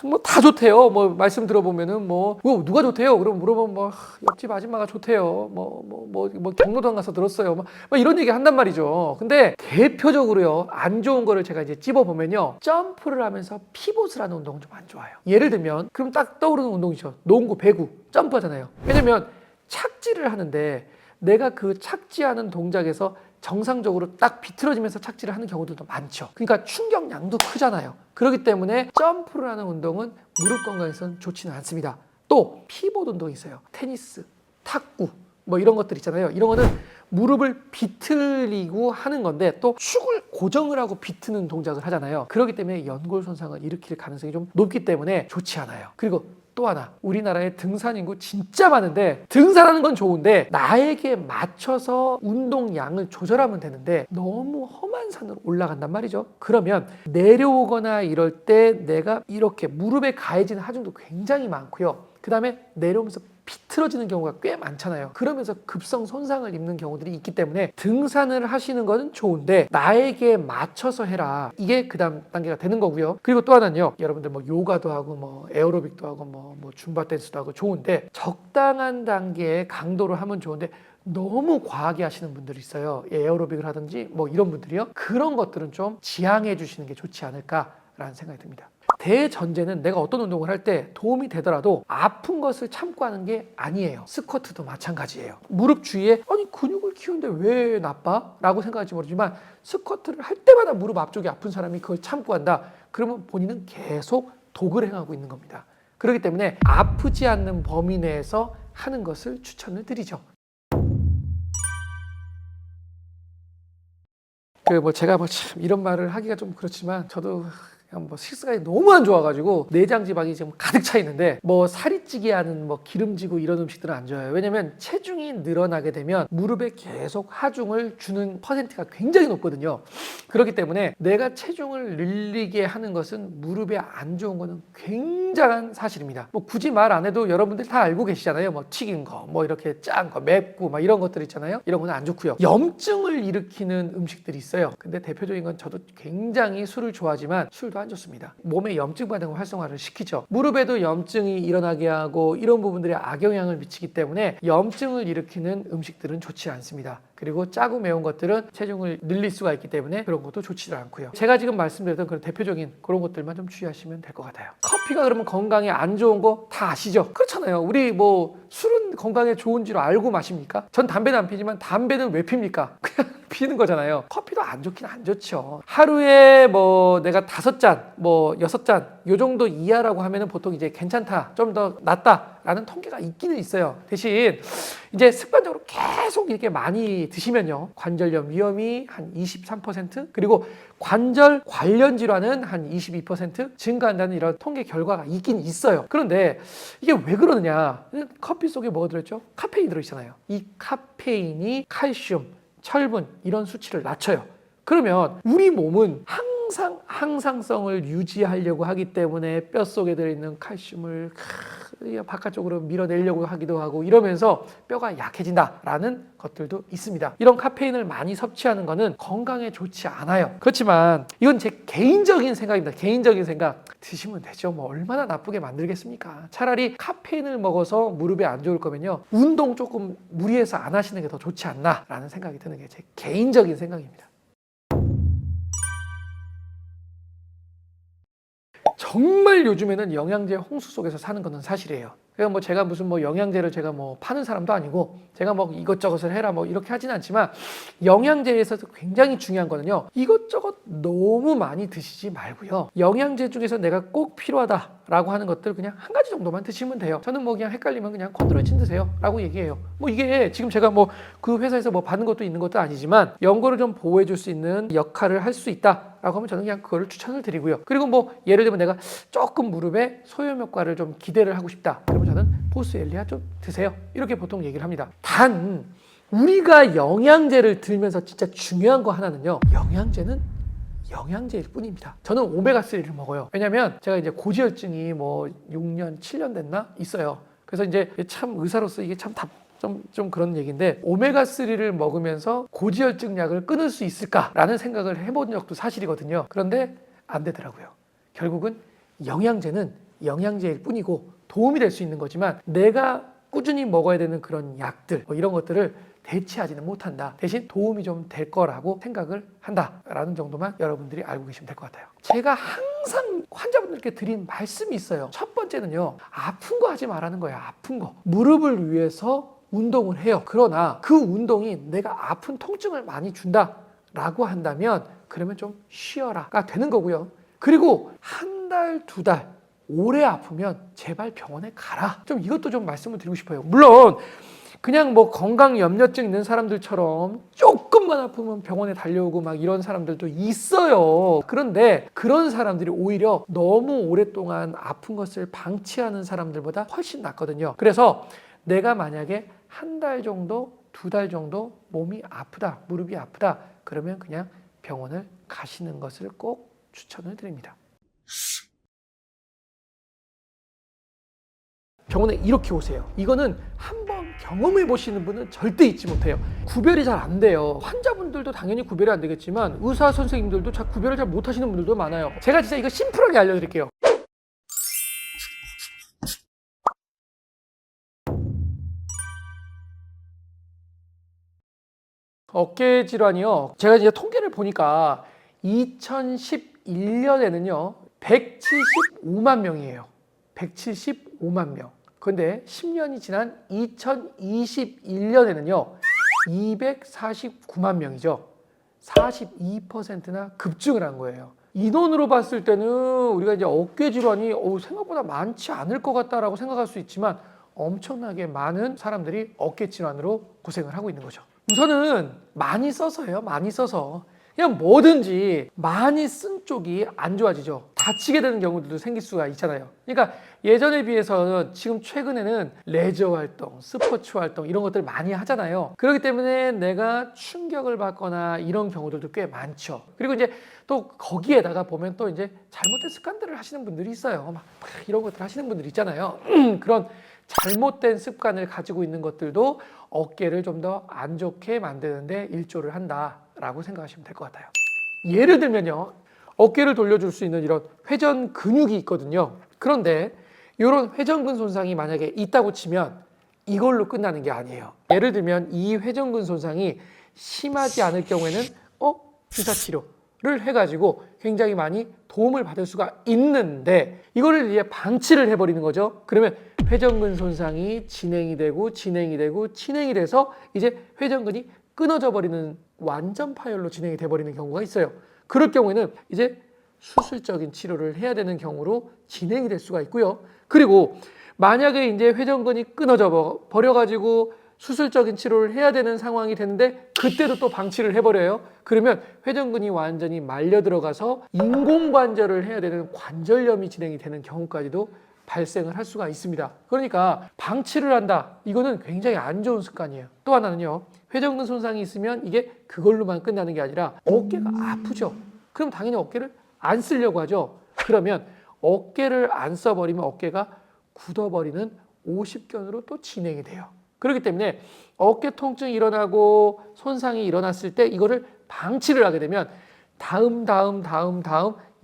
뭐 다 좋대요. 뭐 말씀 들어보면은 뭐 누가 좋대요? 그럼 물어보면 뭐 옆집 아줌마가 좋대요. 뭐 경로당 가서 들었어요. 막 이런 얘기 한단 말이죠. 근데 대표적으로요, 안 좋은 거를 제가 이제 찝어보면요, 점프를 하면서 피봇을 하는 운동은 좀 안 좋아요. 예를 들면 그럼 딱 떠오르는 운동이죠. 농구, 배구, 점프하잖아요. 왜냐면 착지를 하는데 내가 그 착지하는 동작에서 정상적으로 딱 비틀어지면서 착지를 하는 경우들도 많죠. 그러니까 충격량도 크잖아요. 그렇기 때문에 점프를 하는 운동은 무릎 건강에서는 좋지는 않습니다. 또 피봇 운동이 있어요. 테니스, 탁구 뭐 이런 것들 있잖아요. 이런 거는 무릎을 비틀리고 하는 건데 또 축을 고정을 하고 비트는 동작을 하잖아요. 그렇기 때문에 연골 손상을 일으킬 가능성이 좀 높기 때문에 좋지 않아요. 그리고 또 하나, 우리나라에 등산 인구 진짜 많은데 등산하는 건 좋은데 나에게 맞춰서 운동량을 조절하면 되는데 너무 험한 산으로 올라간단 말이죠. 그러면 내려오거나 이럴 때 내가 이렇게 무릎에 가해지는 하중도 굉장히 많고요. 그 다음에 내려오면서 비틀어지는 경우가 꽤 많잖아요. 그러면서 급성 손상을 입는 경우들이 있기 때문에 등산을 하시는 거는 좋은데 나에게 맞춰서 해라. 이게 그 다음 단계가 되는 거고요. 그리고 또 하나는요, 여러분들 뭐 요가도 하고 뭐 에어로빅도 하고 뭐 줌바 댄스도 하고 좋은데 적당한 단계의 강도로 하면 좋은데 너무 과하게 하시는 분들이 있어요. 에어로빅을 하든지 뭐 이런 분들이요. 그런 것들은 좀 지양해 주시는 게 좋지 않을까라는 생각이 듭니다. 대전제는 내가 어떤 운동을 할 때 도움이 되더라도 아픈 것을 참고 하는 게 아니에요. 스쿼트도 마찬가지예요. 무릎 주위에 아니 근육을 키우는데 왜 나빠? 라고 생각할지 모르지만 스쿼트를 할 때마다 무릎 앞쪽이 아픈 사람이 그걸 참고 한다. 그러면 본인은 계속 독을 행하고 있는 겁니다. 그렇기 때문에 아프지 않는 범위 내에서 하는 것을 추천을 드리죠. 제가 참 이런 말을 하기가 좀 그렇지만 저도 뭐 식습관이 너무 안 좋아가지고 내장 지방이 지금 가득 차 있는데 뭐 살이 찌게 하는 뭐 기름지고 이런 음식들은 안 좋아요. 왜냐면 체중이 늘어나게 되면 무릎에 계속 하중을 주는 퍼센트가 굉장히 높거든요. 그렇기 때문에 내가 체중을 늘리게 하는 것은 무릎에 안 좋은 거는 굉장한 사실입니다. 뭐 굳이 말 안 해도 여러분들 다 알고 계시잖아요. 뭐 튀긴 거, 뭐 이렇게 짠 거, 맵고 막 이런 것들 있잖아요. 이런 거는 안 좋고요. 염증을 일으키는 음식들이 있어요. 근데 대표적인 건 저도 굉장히 술을 좋아하지만 술도 안 좋습니다. 몸에 염증 반응을 활성화를 시키죠. 무릎에도 염증이 일어나게 하고 이런 부분들이 악영향을 미치기 때문에 염증을 일으키는 음식들은 좋지 않습니다. 그리고 짜고 매운 것들은 체중을 늘릴 수가 있기 때문에 그런 것도 좋지도 않고요. 제가 지금 말씀드렸던 그런 대표적인 그런 것들만 좀 주의하시면 될 것 같아요. 커피가 그러면 건강에 안 좋은 거 다 아시죠? 그렇잖아요. 우리 뭐 술은 건강에 좋은지로 알고 마십니까? 전 담배는 안 피지만 담배는 왜 핍니까? 그냥 피는 거잖아요. 커피도 안 좋긴 안 좋죠. 하루에 뭐 내가 5잔, 뭐 6잔 요 정도 이하라고 하면은 보통 이제 괜찮다, 좀 더 낫다라는 통계가 있기는 있어요. 대신 이제 습관적으로 계속 이렇게 많이 드시면요, 관절염 위험이 한 23%, 그리고 관절 관련 질환은 한 22% 증가한다는 이런 통계 결과가 있긴 있어요. 그런데 이게 왜 그러느냐? 커피 속에 뭐가 들어있죠? 카페인 들어있잖아요. 이 카페인이 칼슘, 철분 이런 수치를 낮춰요. 그러면 우리 몸은 항상 항상성을 유지하려고 하기 때문에 뼛속에 들어있는 칼슘을 바깥쪽으로 밀어내려고 하기도 하고 이러면서 뼈가 약해진다라는 것들도 있습니다. 이런 카페인을 많이 섭취하는 것은 건강에 좋지 않아요. 그렇지만 이건 제 개인적인 생각입니다. 개인적인 생각. 드시면 되죠. 뭐 얼마나 나쁘게 만들겠습니까? 차라리 카페인을 먹어서 무릎에 안 좋을 거면요, 운동 조금 무리해서 안 하시는 게 더 좋지 않나라는 생각이 드는 게 제 개인적인 생각입니다. 정말 요즘에는 영양제 홍수 속에서 사는 것은 사실이에요. 그러니까 뭐 제가 무슨 뭐 영양제를 제가 뭐 파는 사람도 아니고 제가 뭐 이것저것을 해라 뭐 이렇게 하진 않지만 영양제에서도 굉장히 중요한 거는요, 이것저것 너무 많이 드시지 말고요, 영양제 중에서 내가 꼭 필요하다라고 하는 것들 그냥 한 가지 정도만 드시면 돼요. 저는 뭐 그냥 헷갈리면 그냥 콘드로이친 드세요 라고 얘기해요. 뭐 이게 지금 제가 뭐 그 회사에서 뭐 받는 것도 있는 것도 아니지만 연골을 좀 보호해 줄 수 있는 역할을 할 수 있다 라고 하면 저는 그냥 그거를 추천을 드리고요. 그리고 뭐 예를 들면 내가 조금 무릎에 소염 효과를 좀 기대를 하고 싶다, 그러면 저는 보스엘리아 좀 드세요 이렇게 보통 얘기를 합니다. 단 우리가 영양제를 들면서 진짜 중요한 거 하나는요, 영양제는 영양제일 뿐입니다. 저는 오메가3를 먹어요. 왜냐면 제가 이제 고지혈증이 뭐 6년, 7년 됐나? 있어요. 그래서 이제 참 의사로서 이게 참 좀 그런 얘기인데, 오메가3를 먹으면서 고지혈증 약을 끊을 수 있을까라는 생각을 해본 적도 사실이거든요. 그런데 안 되더라고요. 결국은 영양제는 영양제일 뿐이고 도움이 될 수 있는 거지만 내가 꾸준히 먹어야 되는 그런 약들 이런 것들을 대체하지는 못한다. 대신 도움이 좀 될 거라고 생각을 한다라는 정도만 여러분들이 알고 계시면 될 것 같아요. 제가 항상 환자분들께 드린 말씀이 있어요. 첫 번째는요, 아픈 거 하지 말라는 거예요. 아픈 거. 무릎을 위해서 운동을 해요. 그러나 그 운동이 내가 아픈 통증을 많이 준다라고 한다면 그러면 좀 쉬어라가 되는 거고요. 그리고 한 달, 두 달 오래 아프면 제발 병원에 가라. 좀 이것도 좀 말씀을 드리고 싶어요. 물론 그냥 뭐 건강 염려증 있는 사람들처럼 조금만 아프면 병원에 달려오고 막 이런 사람들도 있어요. 그런데 그런 사람들이 오히려 너무 오랫동안 아픈 것을 방치하는 사람들보다 훨씬 낫거든요. 그래서 내가 만약에 한 달 정도, 두 달 정도 몸이 아프다, 무릎이 아프다, 그러면 그냥 병원을 가시는 것을 꼭 추천을 드립니다. 병원에 이렇게 오세요. 이거는 한번 경험해 보시는 분은 절대 잊지 못해요. 구별이 잘 안 돼요. 환자분들도 당연히 구별이 안 되겠지만 의사 선생님들도 구별을 잘 못하시는 분들도 많아요. 제가 진짜 이거 심플하게 알려드릴게요. 어깨 질환이요. 제가 이제 통계를 보니까 2011년에는요 175만 명이에요. 175만 명. 그런데 10년이 지난 2021년에는요 249만 명이죠. 42%나 급증을 한 거예요. 인원으로 봤을 때는 우리가 이제 어깨 질환이 생각보다 많지 않을 것 같다라고 생각할 수 있지만 엄청나게 많은 사람들이 어깨 질환으로 고생을 하고 있는 거죠. 우선은 많이 써서요. 많이 써서 그냥 뭐든지 많이 쓴 쪽이 안 좋아지죠. 다치게 되는 경우들도 생길 수가 있잖아요. 그러니까 예전에 비해서는 지금 최근에는 레저 활동, 스포츠 활동 이런 것들 많이 하잖아요. 그렇기 때문에 내가 충격을 받거나 이런 경우들도 꽤 많죠. 그리고 이제 또 거기에다가 보면 또 이제 잘못된 습관들을 하시는 분들이 있어요. 막 이런 것들 하시는 분들 있잖아요. 그런 잘못된 습관을 가지고 있는 것들도 어깨를 좀 더 안 좋게 만드는데 일조를 한다라고 생각하시면 될 것 같아요. 예를 들면요, 어깨를 돌려줄 수 있는 이런 회전 근육이 있거든요. 그런데 이런 회전근 손상이 만약에 있다고 치면 이걸로 끝나는 게 아니에요. 예를 들면 이 회전근 손상이 심하지 않을 경우에는 주사치료를 해가지고 굉장히 많이 도움을 받을 수가 있는데 이거를 이제 방치를 해버리는 거죠. 그러면 회전근 손상이 진행이 되고 돼서 이제 회전근이 끊어져 버리는 완전 파열로 진행이 돼버리는 경우가 있어요. 그럴 경우에는 이제 수술적인 치료를 해야 되는 경우로 진행이 될 수가 있고요. 그리고 만약에 이제 회전근이 끊어져 버려가지고 수술적인 치료를 해야 되는 상황이 되는데 그때도 또 방치를 해버려요. 그러면 회전근이 완전히 말려 들어가서 인공관절을 해야 되는 관절염이 진행이 되는 경우까지도 발생을 할 수가 있습니다. 그러니까 방치를 한다. 이거는 굉장히 안 좋은 습관이에요. 또 하나는요. 회전근 손상이 있으면 이게 그걸로만 끝나는 게 아니라 어깨가 아프죠. 그럼 당연히 어깨를 안 쓰려고 하죠. 그러면 어깨를 안 써버리면 어깨가 굳어버리는 오십견으로 또 진행이 돼요. 그렇기 때문에 어깨 통증이 일어나고 손상이 일어났을 때 이거를 방치를 하게 되면 다음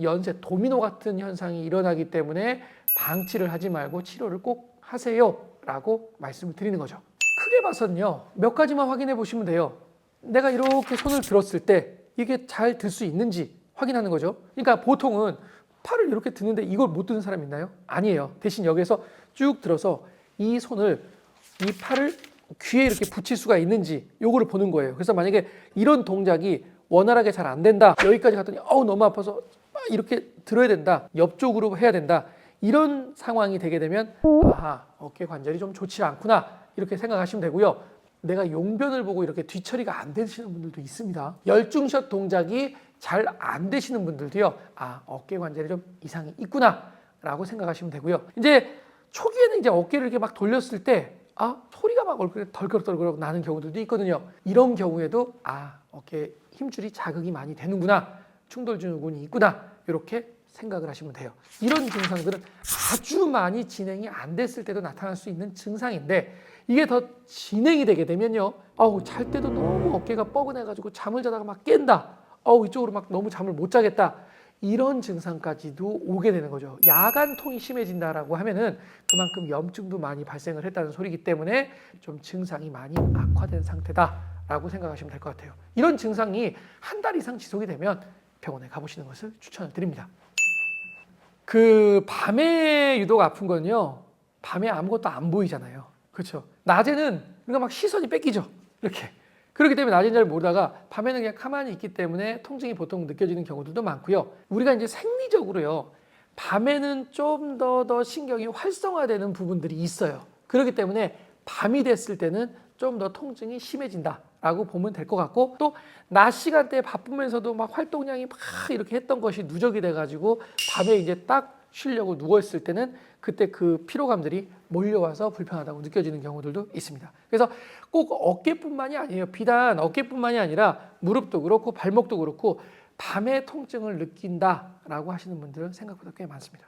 연쇄 도미노 같은 현상이 일어나기 때문에 방치를 하지 말고 치료를 꼭 하세요 라고 말씀을 드리는 거죠. 크게 봐서는요 몇 가지만 확인해 보시면 돼요. 내가 이렇게 손을 들었을 때 이게 잘 들 수 있는지 확인하는 거죠. 그러니까 보통은 팔을 이렇게 드는데 이걸 못 드는 사람 있나요? 아니에요. 대신 여기에서 쭉 들어서 이 손을 이 팔을 귀에 이렇게 붙일 수가 있는지 요거를 보는 거예요. 그래서 만약에 이런 동작이 원활하게 잘 안 된다. 여기까지 갔더니 너무 아파서 이렇게 들어야 된다. 옆쪽으로 해야 된다. 이런 상황이 되게 되면 아하, 어깨 관절이 좀 좋지 않구나 이렇게 생각하시면 되고요. 내가 용변을 보고 이렇게 뒤처리가 안 되시는 분들도 있습니다. 열중샷 동작이 잘 안 되시는 분들도요. 어깨 관절이 좀 이상이 있구나 라고 생각하시면 되고요. 이제 초기에는 이제 어깨를 이렇게 막 돌렸을 때 소리가 막 얼굴에 덜컥덜컥 나는 경우들도 있거든요. 이런 경우에도 어깨 힘줄이 자극이 많이 되는구나 충돌 증후군이 있구나 이렇게 생각을 하시면 돼요. 이런 증상들은 아주 많이 진행이 안 됐을 때도 나타날 수 있는 증상인데 이게 더 진행이 되게 되면요. 잘 때도 너무 어깨가 뻐근해가지고 잠을 자다가 막 깬다. 이쪽으로 막 너무 잠을 못 자겠다. 이런 증상까지도 오게 되는 거죠. 야간통이 심해진다라고 하면은 그만큼 염증도 많이 발생을 했다는 소리이기 때문에 좀 증상이 많이 악화된 상태다라고 생각하시면 될 것 같아요. 이런 증상이 한 달 이상 지속이 되면 병원에 가보시는 것을 추천을 드립니다. 밤에 유독 아픈 건요. 밤에 아무것도 안 보이잖아요. 그렇죠? 낮에는 그러니까 막 시선이 뺏기죠. 이렇게. 그렇기 때문에 낮엔 잘 모르다가 밤에는 그냥 가만히 있기 때문에 통증이 보통 느껴지는 경우들도 많고요. 우리가 이제 생리적으로요. 밤에는 좀 더 신경이 활성화되는 부분들이 있어요. 그렇기 때문에 밤이 됐을 때는 좀 더 통증이 심해진다라고 보면 될 것 같고 또 낮 시간대에 바쁘면서도 막 활동량이 막 이렇게 했던 것이 누적이 돼가지고 밤에 이제 딱 쉬려고 누워있을 때는 그때 그 피로감들이 몰려와서 불편하다고 느껴지는 경우들도 있습니다. 그래서 꼭 어깨뿐만이 아니에요. 비단 어깨뿐만이 아니라 무릎도 그렇고 발목도 그렇고 밤에 통증을 느낀다라고 하시는 분들은 생각보다 꽤 많습니다.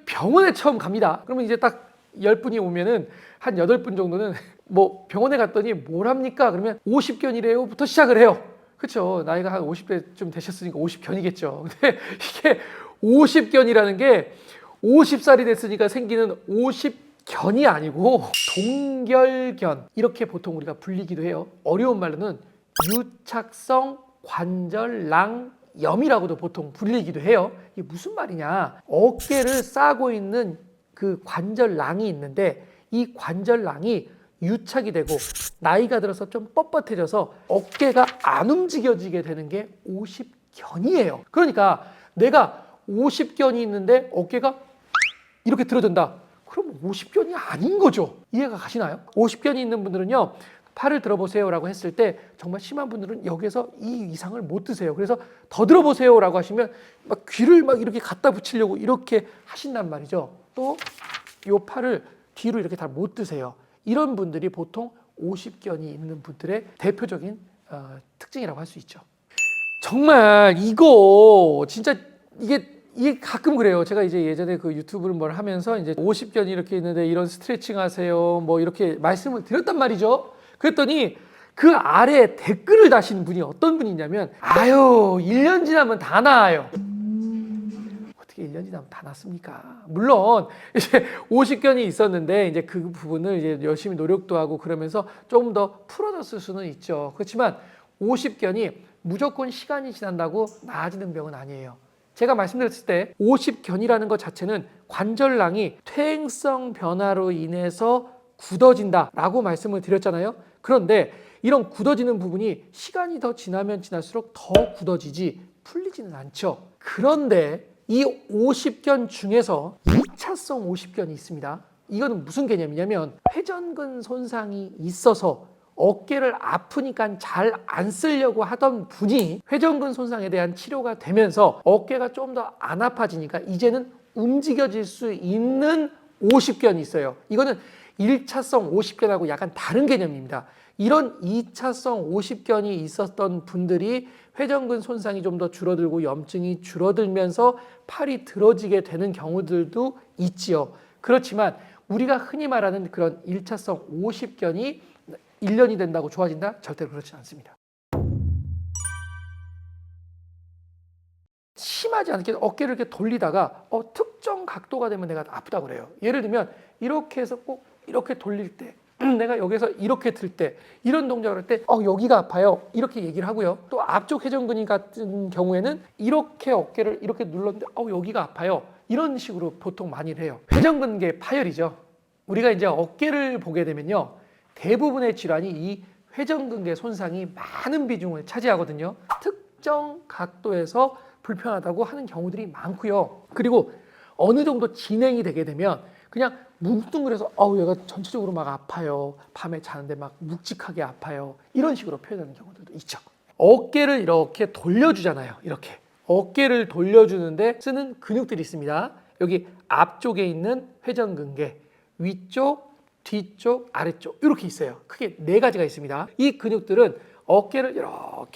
병원에 처음 갑니다. 그러면 이제 딱 10분이 오면은 한 8분 정도는 뭐 병원에 갔더니 뭘 합니까? 그러면 50견이래요부터 시작을 해요. 그렇죠. 나이가 한 50대쯤 되셨으니까 50견이겠죠. 근데 이게 50견이라는 게 50살이 됐으니까 생기는 50견이 아니고 동결견 이렇게 보통 우리가 불리기도 해요. 어려운 말로는 유착성 관절낭염이라고도 보통 불리기도 해요. 이게 무슨 말이냐? 어깨를 싸고 있는 그 관절낭이 있는데 이 관절낭이 유착이 되고 나이가 들어서 좀 뻣뻣해져서 어깨가 안 움직여지게 되는 게 50견이에요. 그러니까 내가 50견이 있는데 어깨가 이렇게 들어준다. 그럼 50견이 아닌 거죠. 이해가 가시나요? 50견이 있는 분들은요. 팔을 들어보세요 라고 했을 때 정말 심한 분들은 여기서 이 이상을 못 드세요. 그래서 더 들어보세요 라고 하시면 막 귀를 막 이렇게 갖다 붙이려고 이렇게 하신단 말이죠. 또 이 팔을 뒤로 이렇게 다 못 드세요. 이런 분들이 보통 50견이 있는 분들의 대표적인 특징이라고 할 수 있죠. 정말 이거 진짜 이게 가끔 그래요. 제가 이제 예전에 그 유튜브를 뭘 하면서 이제 50견이 이렇게 있는데 이런 스트레칭 하세요. 뭐 이렇게 말씀을 드렸단 말이죠. 그랬더니 그 아래에 댓글을 다신 분이 어떤 분이냐면 아유 1년 지나면 다 나아요. 어떻게 1년 지나면 다 낫습니까? 물론 이제 50견이 있었는데 이제 그 부분을 이제 열심히 노력도 하고 그러면서 조금 더 풀어졌을 수는 있죠. 그렇지만 50견이 무조건 시간이 지난다고 나아지는 병은 아니에요. 제가 말씀드렸을 때 50견이라는 것 자체는 관절낭이 퇴행성 변화로 인해서 굳어진다라고 말씀을 드렸잖아요. 그런데 이런 굳어지는 부분이 시간이 더 지나면 지날수록 더 굳어지지 풀리지는 않죠. 그런데 이 50견 중에서 2차성 50견이 있습니다. 이거는 무슨 개념이냐면 회전근 손상이 있어서 어깨를 아프니까 잘 안 쓰려고 하던 분이 회전근 손상에 대한 치료가 되면서 어깨가 좀 더 안 아파지니까 이제는 움직여질 수 있는 50견이 있어요. 이거는 1차성 50견하고 약간 다른 개념입니다. 이런 2차성 50견이 있었던 분들이 회전근 손상이 좀 더 줄어들고 염증이 줄어들면서 팔이 들어지게 되는 경우들도 있지요. 그렇지만 우리가 흔히 말하는 그런 1차성 50견이 1년이 된다고 좋아진다? 절대로 그렇지 않습니다. 심하지 않게 어깨를 이렇게 돌리다가 특정 각도가 되면 내가 아프다고 그래요. 예를 들면 이렇게 해서 꼭 이렇게 돌릴 때 내가 여기서 이렇게 들 때 이런 동작을 할 때 여기가 아파요 이렇게 얘기를 하고요. 또 앞쪽 회전근이 같은 경우에는 이렇게 어깨를 이렇게 눌렀는데 여기가 아파요 이런 식으로 보통 많이 해요. 회전근개 파열이죠. 우리가 이제 어깨를 보게 되면요 대부분의 질환이 이 회전근개 손상이 많은 비중을 차지하거든요. 특정 각도에서 불편하다고 하는 경우들이 많고요. 그리고 어느 정도 진행이 되게 되면 그냥 뭉뚱그려서 얘가 전체적으로 막 아파요. 밤에 자는데 막 묵직하게 아파요. 이런 식으로 표현하는 경우들도 있죠. 어깨를 이렇게 돌려주잖아요. 이렇게. 어깨를 돌려주는데 쓰는 근육들이 있습니다. 여기 앞쪽에 있는 회전근개, 위쪽, 뒤쪽, 아래쪽 이렇게 있어요. 크게 네 가지가 있습니다. 이 근육들은 어깨를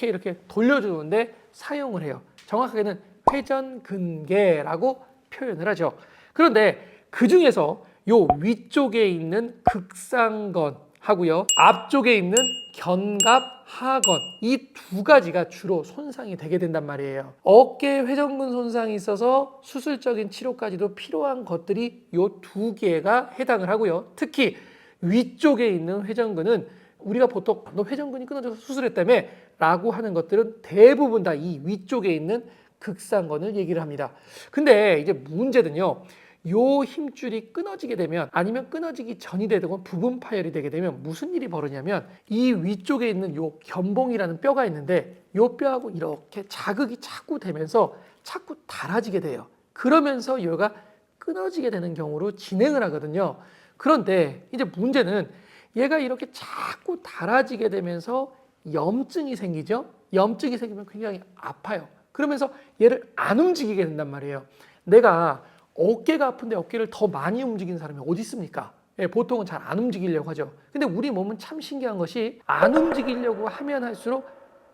이렇게 돌려주는데 사용을 해요. 정확하게는 회전근개라고 표현을 하죠. 그런데 그 중에서 요 위쪽에 있는 극상건 하고요, 앞쪽에 있는 견갑하건, 이 두 가지가 주로 손상이 되게 된단 말이에요. 어깨 회전근 손상이 있어서 수술적인 치료까지도 필요한 것들이 요 두 개가 해당을 하고요. 특히 위쪽에 있는 회전근은 우리가 보통 너 회전근이 끊어져서 수술했다며 라고 하는 것들은 대부분 다 이 위쪽에 있는 극상건을 얘기를 합니다. 근데 이제 문제는요, 요 힘줄이 끊어지게 되면, 아니면 끊어지기 전이 되건 부분 파열이 되게 되면 무슨 일이 벌어지냐면, 이 위쪽에 있는 요 견봉이라는 뼈가 있는데 요 뼈하고 이렇게 자극이 자꾸 되면서 자꾸 닳아지게 돼요. 그러면서 얘가 끊어지게 되는 경우로 진행을 하거든요. 그런데 이제 문제는 얘가 이렇게 자꾸 닳아지게 되면서 염증이 생기죠. 염증이 생기면 굉장히 아파요. 그러면서 얘를 안 움직이게 된단 말이에요. 내가 어깨가 아픈데 어깨를 더 많이 움직이는 사람이 어디 있습니까? 예, 보통은 잘 안 움직이려고 하죠. 근데 우리 몸은 참 신기한 것이 안 움직이려고 하면 할수록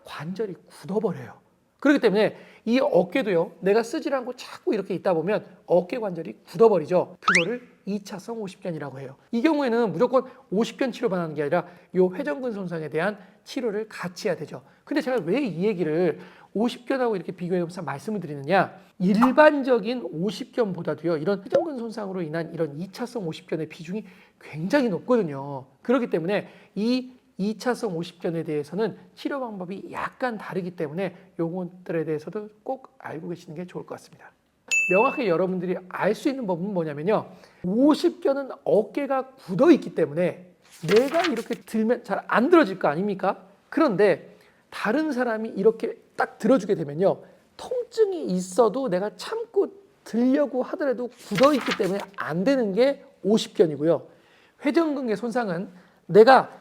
관절이 굳어버려요. 그렇기 때문에 이 어깨도요, 내가 쓰질 않고 자꾸 이렇게 있다 보면 어깨 관절이 굳어버리죠. 그거를 2차성 오십견이라고 해요. 이 경우에는 무조건 오십견 치료만 하는 게 아니라 이 회전근 손상에 대한 치료를 같이 해야 되죠. 근데 제가 왜 이 얘기를 오십견하고 이렇게 비교해서 말씀을 드리느냐, 일반적인 오십견보다도요, 이런 회전근 손상으로 인한 이런 2차성 오십견의 비중이 굉장히 높거든요. 그렇기 때문에 이 2차성 오십견에 대해서는 치료 방법이 약간 다르기 때문에 요것들에 대해서도 꼭 알고 계시는 게 좋을 것 같습니다. 명확하게 여러분들이 알 수 있는 법은 뭐냐면요, 오십견은 어깨가 굳어 있기 때문에 내가 이렇게 들면 잘 안 들어질 거 아닙니까? 그런데 다른 사람이 이렇게 딱 들어주게 되면요, 통증이 있어도 내가 참고 들려고 하더라도 굳어 있기 때문에 안 되는 게 오십견이고요. 회전근개 손상은 내가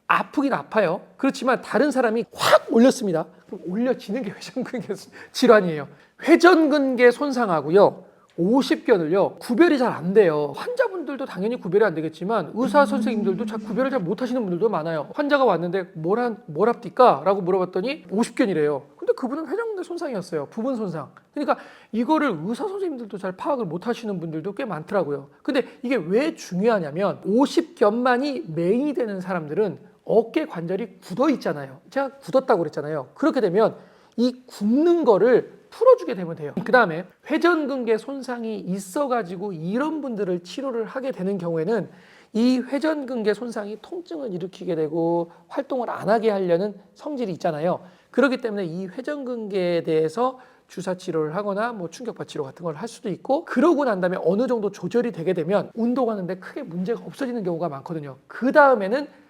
아프긴 아파요. 그렇지만 다른 사람이 확 올렸습니다. 그럼 올려지는 게 회전근개 질환이에요. 회전근개 손상하고요, 오십견을요, 구별이 잘 안 돼요. 환자분들도 당연히 구별이 안 되겠지만 의사 선생님들도 구별을 잘 못하시는 분들도 많아요. 환자가 왔는데 뭘 합니까? 라고 물어봤더니 오십견이래요. 근데 그분은 회전근개 손상이었어요. 부분 손상. 그러니까 이거를 의사 선생님들도 잘 파악을 못하시는 분들도 꽤 많더라고요. 근데 이게 왜 중요하냐면, 오십견만이 메인이 되는 사람들은 어깨 관절이 굳어 있잖아요. 제가 굳었다고 그랬잖아요. 그렇게 되면 이 굽는 거를 풀어주게 되면 돼요. 그 다음에 회전근개 손상이 있어가지고 이런 분들을 치료를 하게 되는 경우에는 이 회전근개 손상이 통증을 일으키게 되고 활동을 안 하게 하려는 성질이 있잖아요. 그렇기 때문에 이 회전근개에 대해서 주사 치료를 하거나 뭐 충격파 치료 같은 걸 할 수도 있고, 그러고 난 다음에 어느 정도 조절이 되게 되면 운동하는데 크게 문제가 없어지는 경우가 많거든요. 그 다음에는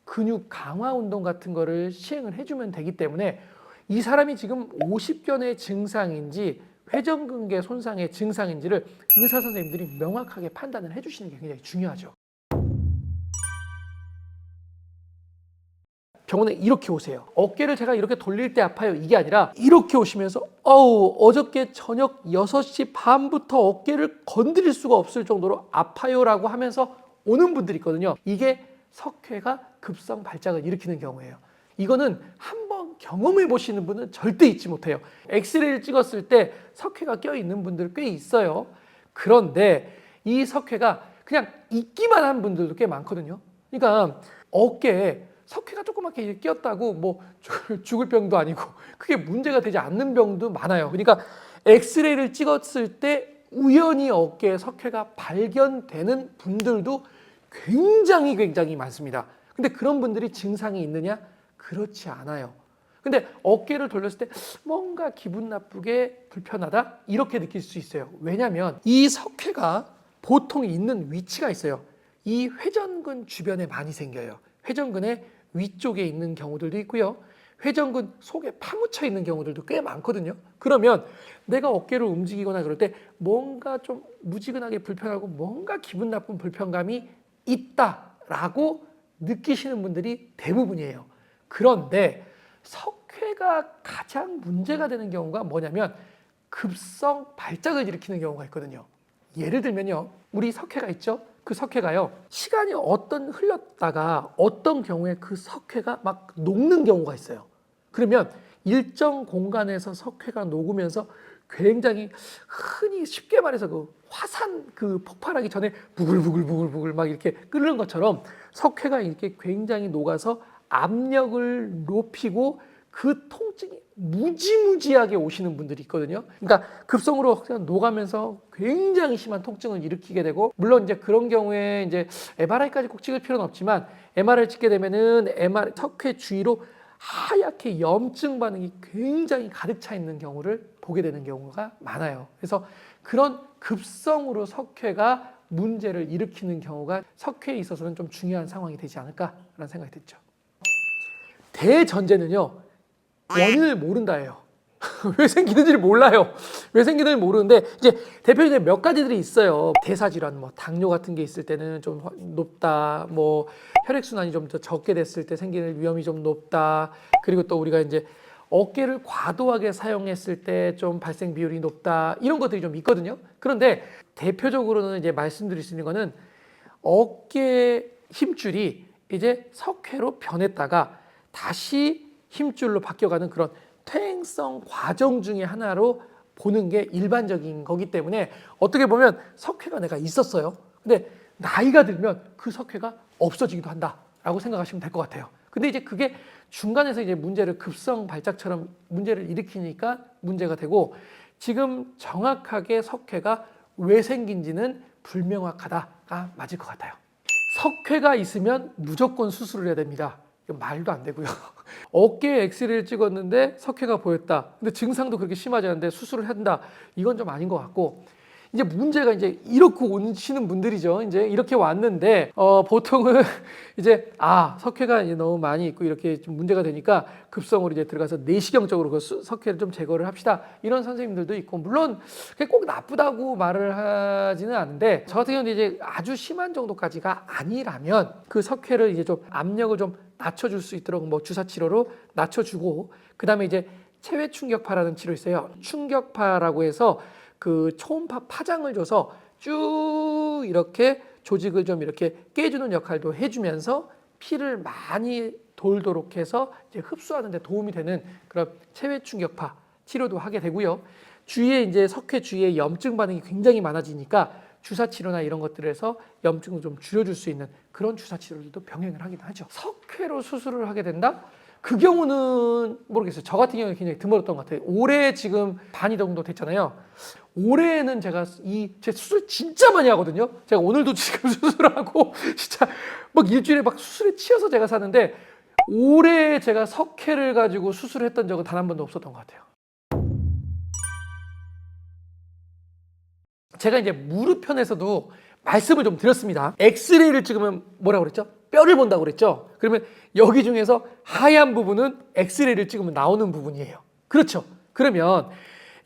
근육 강화 운동 같은 거를 시행을 해주면 되기 때문에 이 사람이 지금 오십견의 증상인지 회전근개 손상의 증상인지를 의사 선생님들이 명확하게 판단을 해주시는 게 굉장히 중요하죠. 병원에 이렇게 오세요. 어깨를 제가 이렇게 돌릴 때 아파요, 이게 아니라 이렇게 오시면서 어저께 저녁 6시 반부터 어깨를 건드릴 수가 없을 정도로 아파요 라고 하면서 오는 분들이 있거든요. 이게 석회가 급성 발작을 일으키는 경우예요. 이거는 한번 경험해 보시는 분은 절대 잊지 못해요. 엑스레이를 찍었을 때 석회가 껴있는 분들 꽤 있어요. 그런데 이 석회가 그냥 있기만 한 분들도 꽤 많거든요. 그러니까 어깨에 석회가 조그맣게 끼었다고 뭐 죽을 병도 아니고 크게 문제가 되지 않는 병도 많아요. 그러니까 엑스레이를 찍었을 때 우연히 어깨에 석회가 발견되는 분들도 굉장히 많습니다. 근데 그런 분들이 증상이 있느냐? 그렇지 않아요. 근데 어깨를 돌렸을 때 뭔가 기분 나쁘게 불편하다? 이렇게 느낄 수 있어요. 왜냐하면 이 석회가 보통 있는 위치가 있어요. 이 회전근 주변에 많이 생겨요. 회전근의 위쪽에 있는 경우들도 있고요. 회전근 속에 파묻혀 있는 경우들도 꽤 많거든요. 그러면 내가 어깨를 움직이거나 그럴 때 뭔가 좀 무지근하게 불편하고 뭔가 기분 나쁜 불편감이 있다라고 느끼시는 분들이 대부분이에요. 그런데 석회가 가장 문제가 되는 경우가 뭐냐면 급성 발작을 일으키는 경우가 있거든요. 예를 들면요, 우리 석회가 있죠? 그 석회가요, 시간이 흘렀다가 어떤 경우에 그 석회가 막 녹는 경우가 있어요. 그러면 일정 공간에서 석회가 녹으면서 굉장히 흔히 쉽게 말해서 그 화산 그 폭발하기 전에 부글부글부글부글 막 이렇게 끓는 것처럼 석회가 이렇게 굉장히 녹아서 압력을 높이고 그 통증이 무지무지하게 오시는 분들이 있거든요. 그러니까 급성으로 그냥 녹아면서 굉장히 심한 통증을 일으키게 되고, 물론 이제 그런 경우에 이제 MRI까지 꼭 찍을 필요는 없지만 MRI를 찍게 되면은 석회 주위로 하얗게 염증 반응이 굉장히 가득 차 있는 경우를 보게 되는 경우가 많아요. 그래서 그런 급성으로 석회가 문제를 일으키는 경우가 석회에 있어서는 좀 중요한 상황이 되지 않을까라는 생각이 들죠. 대전제는요, 원인을 모른다예요. 왜 생기는지를 몰라요. 왜 생기는지 모르는데 이제 대표적인 몇 가지들이 있어요. 대사질환, 뭐 당뇨 같은 게 있을 때는 좀 높다. 뭐 혈액순환이 좀 더 적게 됐을 때 생기는 위험이 좀 높다. 그리고 또 우리가 이제 어깨를 과도하게 사용했을 때 좀 발생 비율이 높다. 이런 것들이 좀 있거든요. 그런데 대표적으로는 이제 말씀드릴 수 있는 거는 어깨 힘줄이 이제 석회로 변했다가 다시 힘줄로 바뀌어가는 그런 퇴행성 과정 중에 하나로 보는 게 일반적인 거기 때문에 어떻게 보면 석회가 내가 있었어요. 근데 나이가 들면 그 석회가 없어지기도 한다라고 생각하시면 될 것 같아요. 근데 이제 그게 중간에서 이제 문제를 급성 발작처럼 문제를 일으키니까 문제가 되고, 지금 정확하게 석회가 왜 생긴지는 불명확하다가 맞을 것 같아요. 석회가 있으면 무조건 수술을 해야 됩니다. 이건 말도 안 되고요. 어깨에 엑스레이를 찍었는데 석회가 보였다. 근데 증상도 그렇게 심하지 않은데 수술을 한다. 이건 좀 아닌 것 같고, 이제 문제가 이제 이렇게 오시는 분들이죠. 이제 이렇게 왔는데 보통은 이제 석회가 이제 너무 많이 있고 이렇게 좀 문제가 되니까 급성으로 이제 들어가서 내시경적으로 그 석회를 좀 제거를 합시다. 이런 선생님들도 있고, 물론 그게 꼭 나쁘다고 말을 하지는 않은데, 저 같은 경우는 이제 아주 심한 정도까지가 아니라면 그 석회를 이제 좀 압력을 좀 낮춰줄 수 있도록 뭐 주사 치료로 낮춰주고, 그 다음에 이제 체외 충격파라는 치료 있어요. 충격파라고 해서 그 초음파 파장을 줘서 쭉 이렇게 조직을 좀 이렇게 깨주는 역할도 해주면서 피를 많이 돌도록 해서 이제 흡수하는 데 도움이 되는 그런 체외 충격파 치료도 하게 되고요. 주위에 이제 석회 주위에 염증 반응이 굉장히 많아지니까 주사 치료나 이런 것들에서 염증을 좀 줄여줄 수 있는 그런 주사 치료들도 병행을 하긴 하죠. 석회로 수술을 하게 된다? 그 경우는 모르겠어요. 저 같은 경우는 굉장히 드물었던 것 같아요. 올해 지금 반이 정도 됐잖아요. 올해는 제가 제 수술 진짜 많이 하거든요. 제가 오늘도 지금 수술하고 진짜 막 일주일에 막 수술에 치여서 제가 사는데, 올해 제가 석회를 가지고 수술했던 적은 단 한 번도 없었던 것 같아요. 제가 이제 무릎 편에서도 말씀을 좀 드렸습니다. 엑스레이를 찍으면 뭐라고 그랬죠? 뼈를 본다고 그랬죠? 그러면 여기 중에서 하얀 부분은 엑스레이를 찍으면 나오는 부분이에요. 그렇죠? 그러면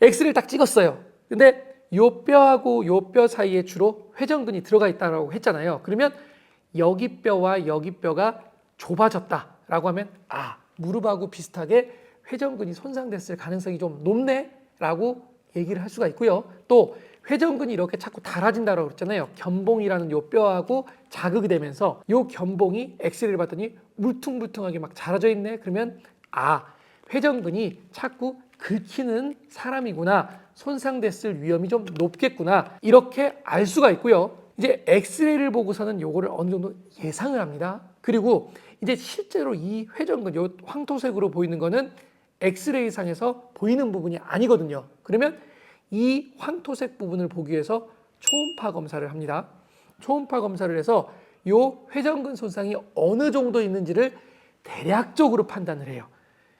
엑스레이를 딱 찍었어요. 근데 요 뼈하고 요 뼈 사이에 주로 회전근이 들어가 있다고 했잖아요. 그러면 여기 뼈와 여기 뼈가 좁아졌다라고 하면 무릎하고 비슷하게 회전근이 손상됐을 가능성이 좀 높네라고 얘기를 할 수가 있고요. 또 회전근이 이렇게 자꾸 닳아진다고 그랬잖아요. 견봉이라는 요 뼈하고 자극이 되면서 요 견봉이 엑스레이를 봤더니 물퉁물퉁하게 막 자라져 있네. 그러면 회전근이 자꾸 긁히는 사람이구나, 손상됐을 위험이 좀 높겠구나, 이렇게 알 수가 있고요. 이제 엑스레이를 보고서는 요거를 어느 정도 예상을 합니다. 그리고 이제 실제로 이 회전근, 요 황토색으로 보이는 거는 엑스레이 상에서 보이는 부분이 아니거든요. 그러면 이 황토색 부분을 보기 위해서 초음파 검사를 합니다. 초음파 검사를 해서 요 회전근 손상이 어느 정도 있는지를 대략적으로 판단을 해요.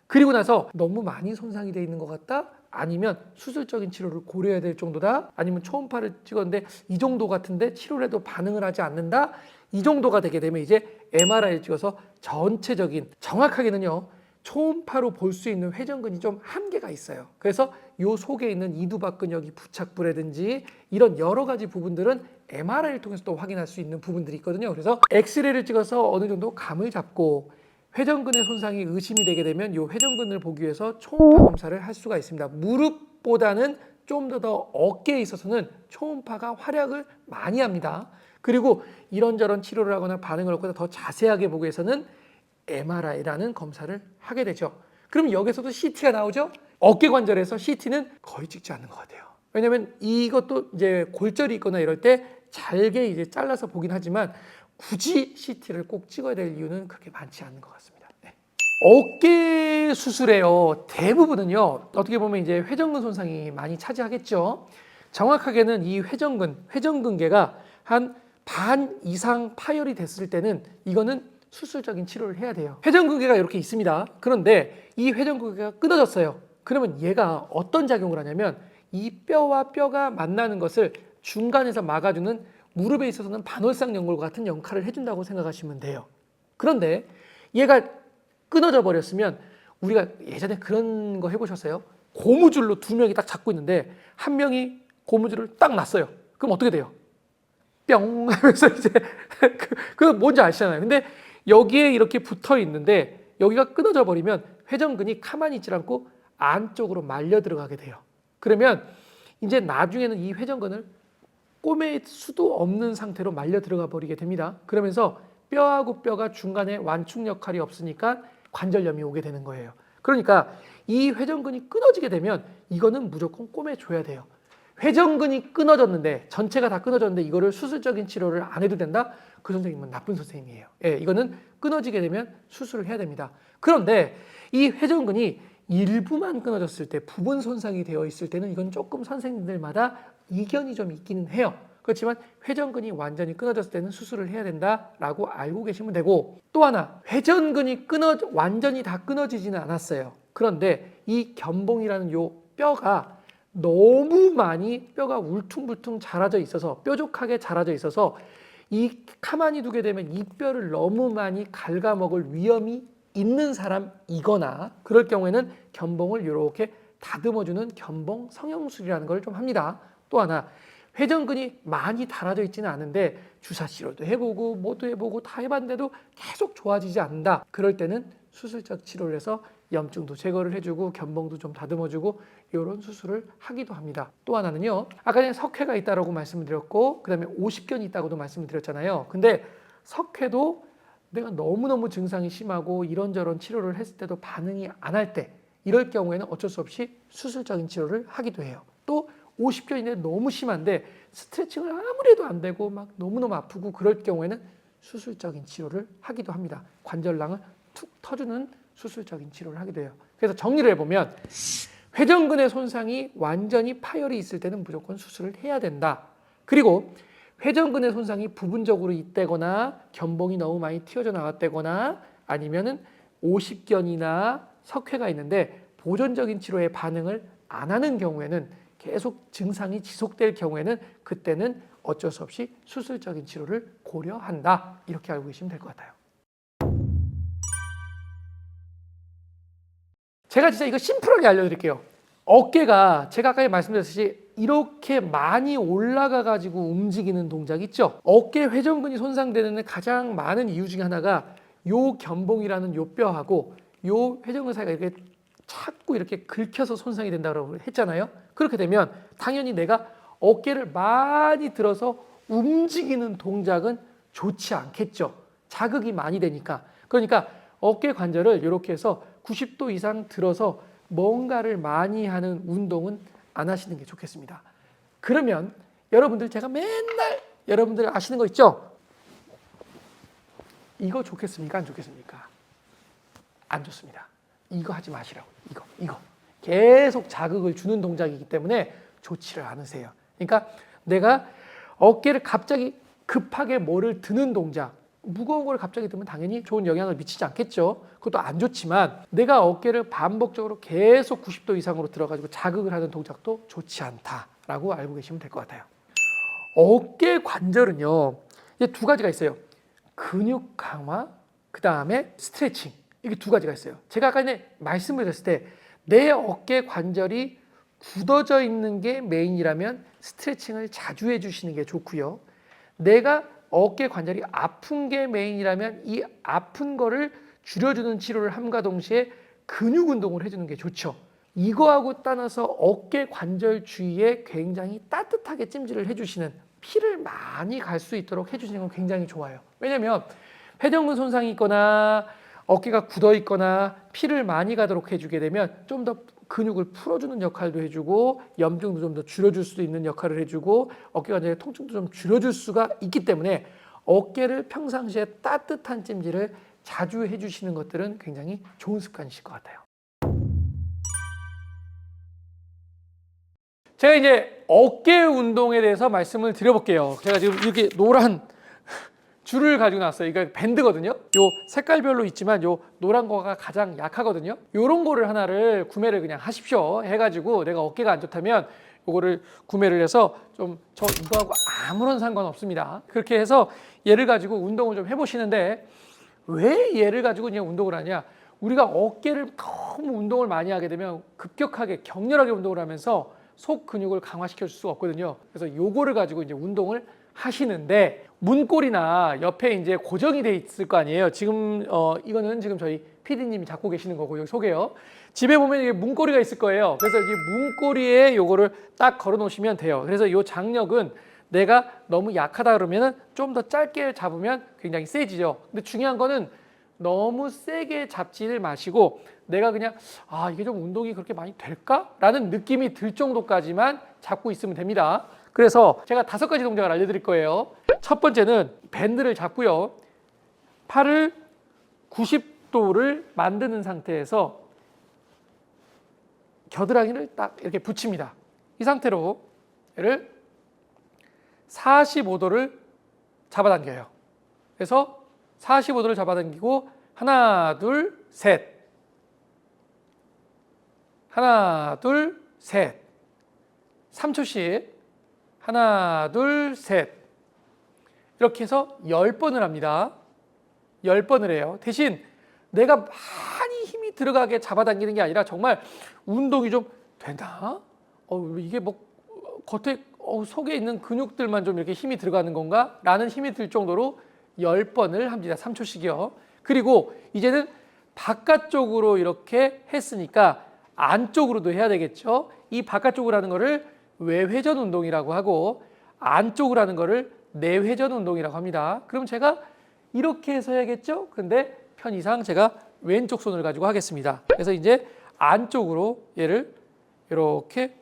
그리고 나서 너무 많이 손상이 되어 있는 것 같다? 아니면 수술적인 치료를 고려해야 될 정도다? 아니면 초음파를 찍었는데 이 정도 같은데 치료를 해도 반응을 하지 않는다? 이 정도가 되게 되면 이제 MRI를 찍어서 전체적인, 정확하게는요, 초음파로 볼 수 있는 회전근이 좀 한계가 있어요. 그래서 요 속에 있는 이두박근여기 부착부라든지 이런 여러 가지 부분들은 MRI를 통해서 또 확인할 수 있는 부분들이 있거든요. 그래서 엑스레이를 찍어서 어느 정도 감을 잡고 회전근의 손상이 의심이 되게 되면 이 회전근을 보기 위해서 초음파 검사를 할 수가 있습니다. 무릎보다는 좀 더 어깨에 있어서는 초음파가 활약을 많이 합니다. 그리고 이런저런 치료를 하거나 반응을 얻거나 더 자세하게 보기 위해서는 MRI라는 검사를 하게 되죠. 그럼 여기서도 CT가 나오죠? 어깨 관절에서 CT는 거의 찍지 않는 것 같아요. 왜냐면 이것도 이제 골절이 있거나 이럴 때 잘게 이제 잘라서 보긴 하지만 굳이 CT를 꼭 찍어야 될 이유는 그렇게 많지 않은 것 같습니다. 네. 어깨 수술에요. 대부분은요, 어떻게 보면 이제 회전근 손상이 많이 차지하겠죠. 정확하게는 이 회전근개가 한 반 이상 파열이 됐을 때는 이거는 수술적인 치료를 해야 돼요. 회전근개가 이렇게 있습니다. 그런데 이 회전근개가 끊어졌어요. 그러면 얘가 어떤 작용을 하냐면 이 뼈와 뼈가 만나는 것을 중간에서 막아주는 무릎에 있어서는 반월상 연골과 같은 역할을 해준다고 생각하시면 돼요. 그런데 얘가 끊어져 버렸으면 우리가 예전에 그런 거 해보셨어요? 고무줄로 두 명이 딱 잡고 있는데 한 명이 고무줄을 딱 놨어요. 그럼 어떻게 돼요? 뿅 하면서 이제 그 뭔지 아시잖아요. 근데 여기에 이렇게 붙어 있는데 여기가 끊어져 버리면 회전근이 가만히 있지 않고 안쪽으로 말려 들어가게 돼요. 그러면 이제 나중에는 이 회전근을 꼬맬 수도 없는 상태로 말려 들어가 버리게 됩니다. 그러면서 뼈하고 뼈가 중간에 완충 역할이 없으니까 관절염이 오게 되는 거예요. 그러니까 이 회전근이 끊어지게 되면 이거는 무조건 꼬매줘야 돼요. 회전근이 끊어졌는데 전체가 다 끊어졌는데 이거를 수술적인 치료를 안 해도 된다? 그 선생님은 나쁜 선생님이에요. 예, 이거는 끊어지게 되면 수술을 해야 됩니다. 그런데 이 회전근이 일부만 끊어졌을 때, 부분 손상이 되어 있을 때는 이건 조금 선생님들마다 이견이 좀 있기는 해요. 그렇지만 회전근이 완전히 끊어졌을 때는 수술을 해야 된다라고 알고 계시면 되고, 또 하나 회전근이 완전히 다 끊어지지는 않았어요. 그런데 이 견봉이라는 요 뼈가 너무 많이 뼈가 울퉁불퉁 자라져 있어서, 뾰족하게 자라져 있어서 이 가만히 두게 되면 이 뼈를 너무 많이 갉아먹을 위험이 있는 사람이거나 그럴 경우에는 견봉을 이렇게 다듬어주는 견봉 성형술이라는 걸 좀 합니다. 또 하나 회전근이 많이 달아져 있지는 않은데 주사 치료도 해보고 뭐도 해보고 다 해봤는데도 계속 좋아지지 않는다. 그럴 때는 수술적 치료를 해서 염증도 제거를 해주고 견봉도 좀 다듬어주고 이런 수술을 하기도 합니다. 또 하나는요, 아까 전에 석회가 있다고 말씀을 드렸고 그 다음에 오십견이 있다고도 말씀을 드렸잖아요. 근데 석회도 내가 너무너무 증상이 심하고 이런저런 치료를 했을 때도 반응이 안 할 때, 이럴 경우에는 어쩔 수 없이 수술적인 치료를 하기도 해요. 또 오십견인데 너무 심한데 스트레칭을 아무리 해도 안 되고 막 너무너무 아프고 그럴 경우에는 수술적인 치료를 하기도 합니다. 관절낭을 툭 터주는 수술적인 치료를 하기도 해요. 그래서 정리를 해보면 회전근의 손상이 완전히 파열이 있을 때는 무조건 수술을 해야 된다. 그리고 회전근의 손상이 부분적으로 있다거나 견봉이 너무 많이 튀어져 나왔다거나 아니면은 오십견이나 석회가 있는데 보존적인 치료에 반응을 안 하는 경우에는, 계속 증상이 지속될 경우에는 그때는 어쩔 수 없이 수술적인 치료를 고려한다. 이렇게 알고 계시면 될 것 같아요. 제가 진짜 이거 심플하게 알려드릴게요. 어깨가 제가 아까 말씀드렸듯이 이렇게 많이 올라가 가지고 움직이는 동작 있죠. 어깨 회전근이 손상되는 가장 많은 이유 중에 하나가 요 견봉이라는 요 뼈하고 요 회전근 사이가 이렇게 자꾸 이렇게 긁혀서 손상이 된다고 했잖아요. 그렇게 되면 당연히 내가 어깨를 많이 들어서 움직이는 동작은 좋지 않겠죠. 자극이 많이 되니까. 그러니까 어깨 관절을 이렇게 해서 90도 이상 들어서 뭔가를 많이 하는 운동은 안 하시는 게 좋겠습니다. 그러면 여러분들, 제가 맨날 여러분들 아시는 거 있죠? 이거 좋겠습니까? 안 좋겠습니까? 안 좋습니다. 이거 하지 마시라고. 이거. 계속 자극을 주는 동작이기 때문에 좋지를 않으세요. 그러니까 내가 어깨를 갑자기 급하게 뭐를 드는 동작, 무거운 걸 갑자기 들면 당연히 좋은 영향을 미치지 않겠죠. 그것도 안 좋지만 내가 어깨를 반복적으로 계속 90도 이상으로 들어가지고 자극을 하는 동작도 좋지 않다라고 알고 계시면 될 것 같아요. 어깨 관절은요, 이제 두 가지가 있어요. 근육 강화, 그 다음에 스트레칭. 이게 두 가지가 있어요. 제가 아까 전에 말씀을 드렸을 때 내 어깨 관절이 굳어져 있는 게 메인이라면 스트레칭을 자주 해주시는 게 좋고요. 내가 어깨 관절이 아픈 게 메인이라면 이 아픈 거를 줄여주는 치료를 함과 동시에 근육 운동을 해주는 게 좋죠. 이거하고 따라서 어깨 관절 주위에 굉장히 따뜻하게 찜질을 해주시는 피를 많이 갈 수 있도록 해주시는 건 굉장히 좋아요. 왜냐하면 회전근 손상이 있거나 어깨가 굳어 있거나 피를 많이 가도록 해주게 되면 좀 더 근육을 풀어주는 역할도 해주고 염증도 좀 더 줄여줄 수도 있는 역할을 해주고 어깨 관절의 통증도 좀 줄여줄 수가 있기 때문에 어깨를 평상시에 따뜻한 찜질을 자주 해주시는 것들은 굉장히 좋은 습관이실 것 같아요. 제가 이제 어깨 운동에 대해서 말씀을 드려볼게요. 제가 지금 이렇게 노란 줄을 가지고 나왔어요. 이거 밴드거든요. 요 색깔별로 있지만 요 노란 거가 가장 약하거든요. 요런 거를 하나를 구매를 그냥 하십시오. 해가지고 내가 어깨가 안 좋다면 요거를 구매를 해서 좀 저 이거하고 아무런 상관없습니다. 그렇게 해서 얘를 가지고 운동을 좀 해보시는데 왜 얘를 가지고 그냥 운동을 하냐? 우리가 어깨를 너무 운동을 많이 하게 되면 급격하게 격렬하게 운동을 하면서 속 근육을 강화시킬 수가 없거든요. 그래서 요거를 가지고 이제 운동을 하시는데 문고리나 옆에 이제 고정이 돼 있을 거 아니에요. 지금 이거는 지금 저희 PD님이 잡고 계시는 거고 여기 속에요. 집에 보면 이게 문고리가 있을 거예요. 그래서 이 문고리에 요거를 딱 걸어 놓으시면 돼요. 그래서 요 장력은 내가 너무 약하다 그러면은 좀 더 짧게 잡으면 굉장히 세지죠. 근데 중요한 거는 너무 세게 잡지를 마시고 내가 그냥 이게 좀 운동이 그렇게 많이 될까? 라는 느낌이 들 정도까지만 잡고 있으면 됩니다. 그래서 제가 5가지 동작을 알려드릴 거예요. 첫 번째는 밴드를 잡고요. 팔을 90도를 만드는 상태에서 겨드랑이를 딱 이렇게 붙입니다. 이 상태로 얘를 45도를 잡아당겨요. 그래서 45도를 잡아당기고 하나, 둘, 셋. 하나, 둘, 셋. 3초씩. 하나, 둘, 셋. 이렇게 해서 10번을 합니다. 10번을 해요. 대신 내가 많이 힘이 들어가게 잡아당기는 게 아니라 정말 운동이 좀 되나? 이게 뭐 겉에 속에 있는 근육들만 좀 이렇게 힘이 들어가는 건가? 라는 힘이 들 정도로 10번을 합니다. 3초씩이요. 그리고 이제는 바깥쪽으로 이렇게 했으니까 안쪽으로도 해야 되겠죠. 이 바깥쪽으로 하는 거를 외회전 운동이라고 하고 안쪽으로 하는 거를 내회전 운동이라고 합니다. 그럼 제가 이렇게 해서 해야겠죠? 근데 편의상 제가 왼쪽 손을 가지고 하겠습니다. 그래서 이제 안쪽으로 얘를 이렇게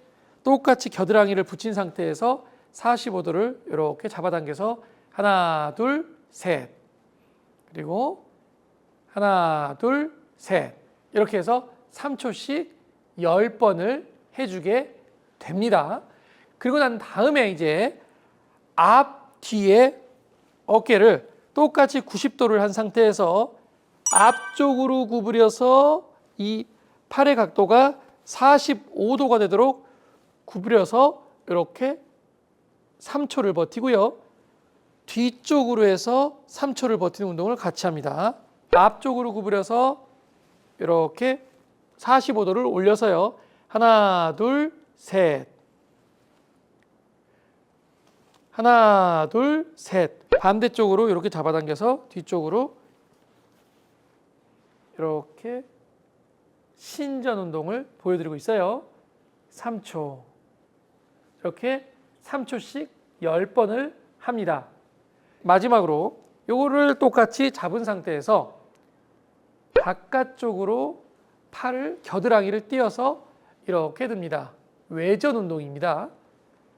똑같이 겨드랑이를 붙인 상태에서 45도를 이렇게 잡아당겨서 하나, 둘, 셋. 그리고 하나, 둘, 셋. 이렇게 해서 3초씩 10번을 해주게 됩니다. 그리고 난 다음에 이제 앞, 뒤에 어깨를 똑같이 90도를 한 상태에서 앞쪽으로 구부려서 이 팔의 각도가 45도가 되도록 구부려서 이렇게 3초를 버티고요. 뒤쪽으로 해서 3초를 버티는 운동을 같이 합니다. 앞쪽으로 구부려서 이렇게 45도를 올려서요. 하나, 둘, 셋. 하나, 둘, 셋. 반대쪽으로 이렇게 잡아당겨서 뒤쪽으로 이렇게 신전 운동을 보여드리고 있어요. 3초. 이렇게 3초씩 10번을 합니다. 마지막으로 요거를 똑같이 잡은 상태에서 바깥쪽으로 팔을 겨드랑이를 띄어서 이렇게 듭니다. 외전 운동입니다.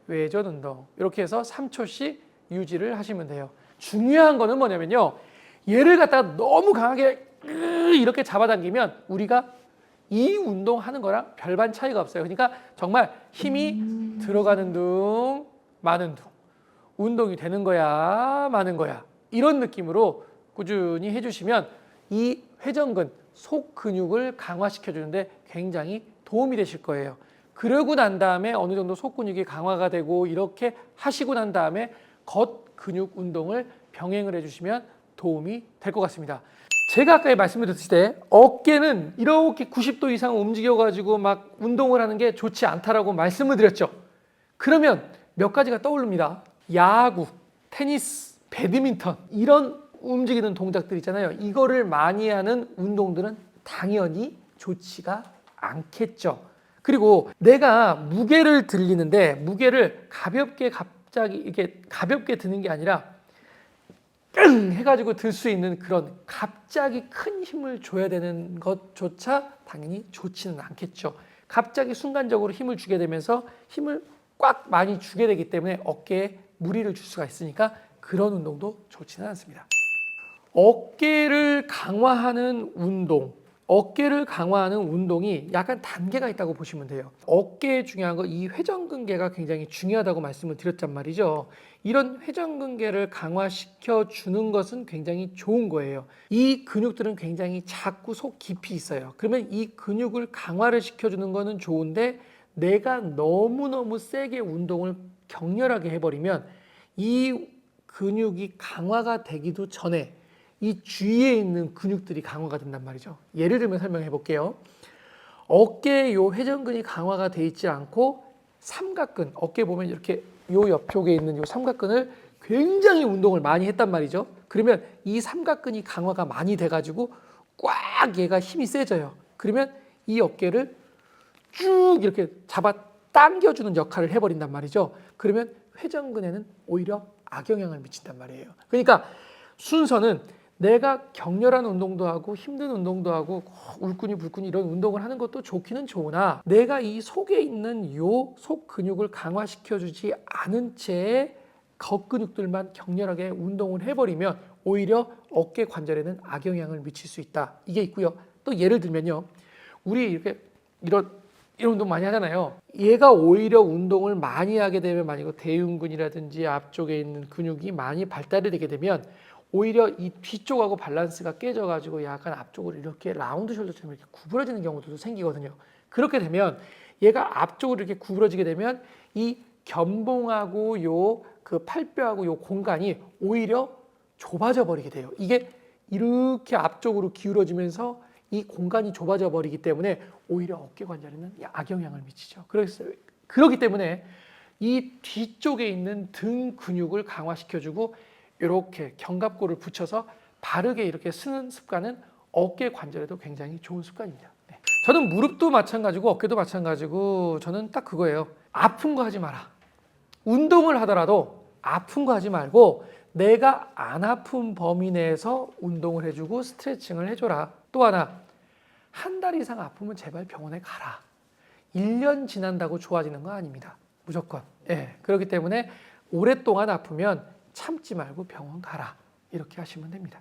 외전 운동. 이렇게 해서 3초씩 유지를 하시면 돼요. 중요한 거는 뭐냐면요. 얘를 갖다가 너무 강하게 이렇게 잡아당기면 우리가 이 운동하는 거랑 별반 차이가 없어요. 그러니까 정말 힘이 들어가는 둥 마는 둥. 운동이 되는 거야 마는 거야. 이런 느낌으로 꾸준히 해주시면 이 회전근, 속 근육을 강화시켜 주는데 굉장히 도움이 되실 거예요. 그러고 난 다음에 어느 정도 속 근육이 강화가 되고 이렇게 하시고 난 다음에 겉 근육 운동을 병행을 해주시면 도움이 될 것 같습니다. 제가 아까 말씀드렸을 때 어깨는 이렇게 90도 이상 움직여가지고 막 운동을 하는 게 좋지 않다라고 말씀을 드렸죠. 그러면 몇 가지가 떠오릅니다. 야구, 테니스, 배드민턴 이런 움직이는 동작들 있잖아요. 이거를 많이 하는 운동들은 당연히 좋지가 않겠죠. 그리고 내가 무게를 들리는데 무게를 가볍게 갑자기 이렇게 가볍게 드는 게 아니라 끙 해가지고 들 수 있는 그런 갑자기 큰 힘을 줘야 되는 것조차 당연히 좋지는 않겠죠. 갑자기 순간적으로 힘을 주게 되면서 힘을 꽉 많이 주게 되기 때문에 어깨에 무리를 줄 수가 있으니까 그런 운동도 좋지는 않습니다. 어깨를 강화하는 운동이 약간 단계가 있다고 보시면 돼요. 어깨에 중요한 거 이 회전근개가 굉장히 중요하다고 말씀을 드렸단 말이죠. 이런 회전근개를 강화시켜 주는 것은 굉장히 좋은 거예요. 이 근육들은 굉장히 작고 속 깊이 있어요. 그러면 이 근육을 강화를 시켜주는 거는 좋은데 내가 너무너무 세게 운동을 격렬하게 해버리면 이 근육이 강화가 되기도 전에 이 주위에 있는 근육들이 강화가 된단 말이죠. 예를 들면 설명해 볼게요. 어깨에 요 회전근이 강화가 돼 있지 않고 삼각근, 어깨 보면 이렇게 요 옆쪽에 있는 요 삼각근을 굉장히 운동을 많이 했단 말이죠. 그러면 이 삼각근이 강화가 많이 돼가지고 꽉 얘가 힘이 세져요. 그러면 이 어깨를 쭉 이렇게 잡아 당겨주는 역할을 해버린단 말이죠. 그러면 회전근에는 오히려 악영향을 미친단 말이에요. 그러니까 순서는 내가 격렬한 운동도 하고 힘든 운동도 하고 울끈이 불끈이 이런 운동을 하는 것도 좋기는 좋으나 내가 이 속에 있는 요 속 근육을 강화시켜주지 않은 채 겉근육들만 격렬하게 운동을 해버리면 오히려 어깨 관절에는 악영향을 미칠 수 있다. 이게 있고요. 또 예를 들면요. 우리 이렇게 이런 운동 많이 하잖아요. 얘가 오히려 운동을 많이 하게 되면 만약에 대흉근이라든지 앞쪽에 있는 근육이 많이 발달이 되게 되면 오히려 이 뒤쪽하고 밸런스가 깨져가지고 약간 앞쪽으로 이렇게 라운드 숄더처럼 이렇게 구부러지는 경우도 생기거든요. 그렇게 되면 얘가 앞쪽으로 이렇게 구부러지게 되면 이 견봉하고 요 그 팔뼈하고 요 공간이 오히려 좁아져 버리게 돼요. 이게 이렇게 앞쪽으로 기울어지면서 이 공간이 좁아져 버리기 때문에 오히려 어깨 관절에는 악영향을 미치죠. 그렇기 때문에 이 뒤쪽에 있는 등 근육을 강화시켜주고 이렇게 견갑골을 붙여서 바르게 이렇게 쓰는 습관은 어깨 관절에도 굉장히 좋은 습관입니다. 네. 저는 무릎도 마찬가지고 어깨도 마찬가지고 저는 딱 그거예요. 아픈 거 하지 마라. 운동을 하더라도 아픈 거 하지 말고 내가 안 아픈 범위 내에서 운동을 해주고 스트레칭을 해줘라. 또 하나, 한 달 이상 아프면 제발 병원에 가라. 1년 지난다고 좋아지는 거 아닙니다. 무조건. 예. 그렇기 때문에 오랫동안 아프면 참지 말고 병원 가라. 이렇게 하시면 됩니다.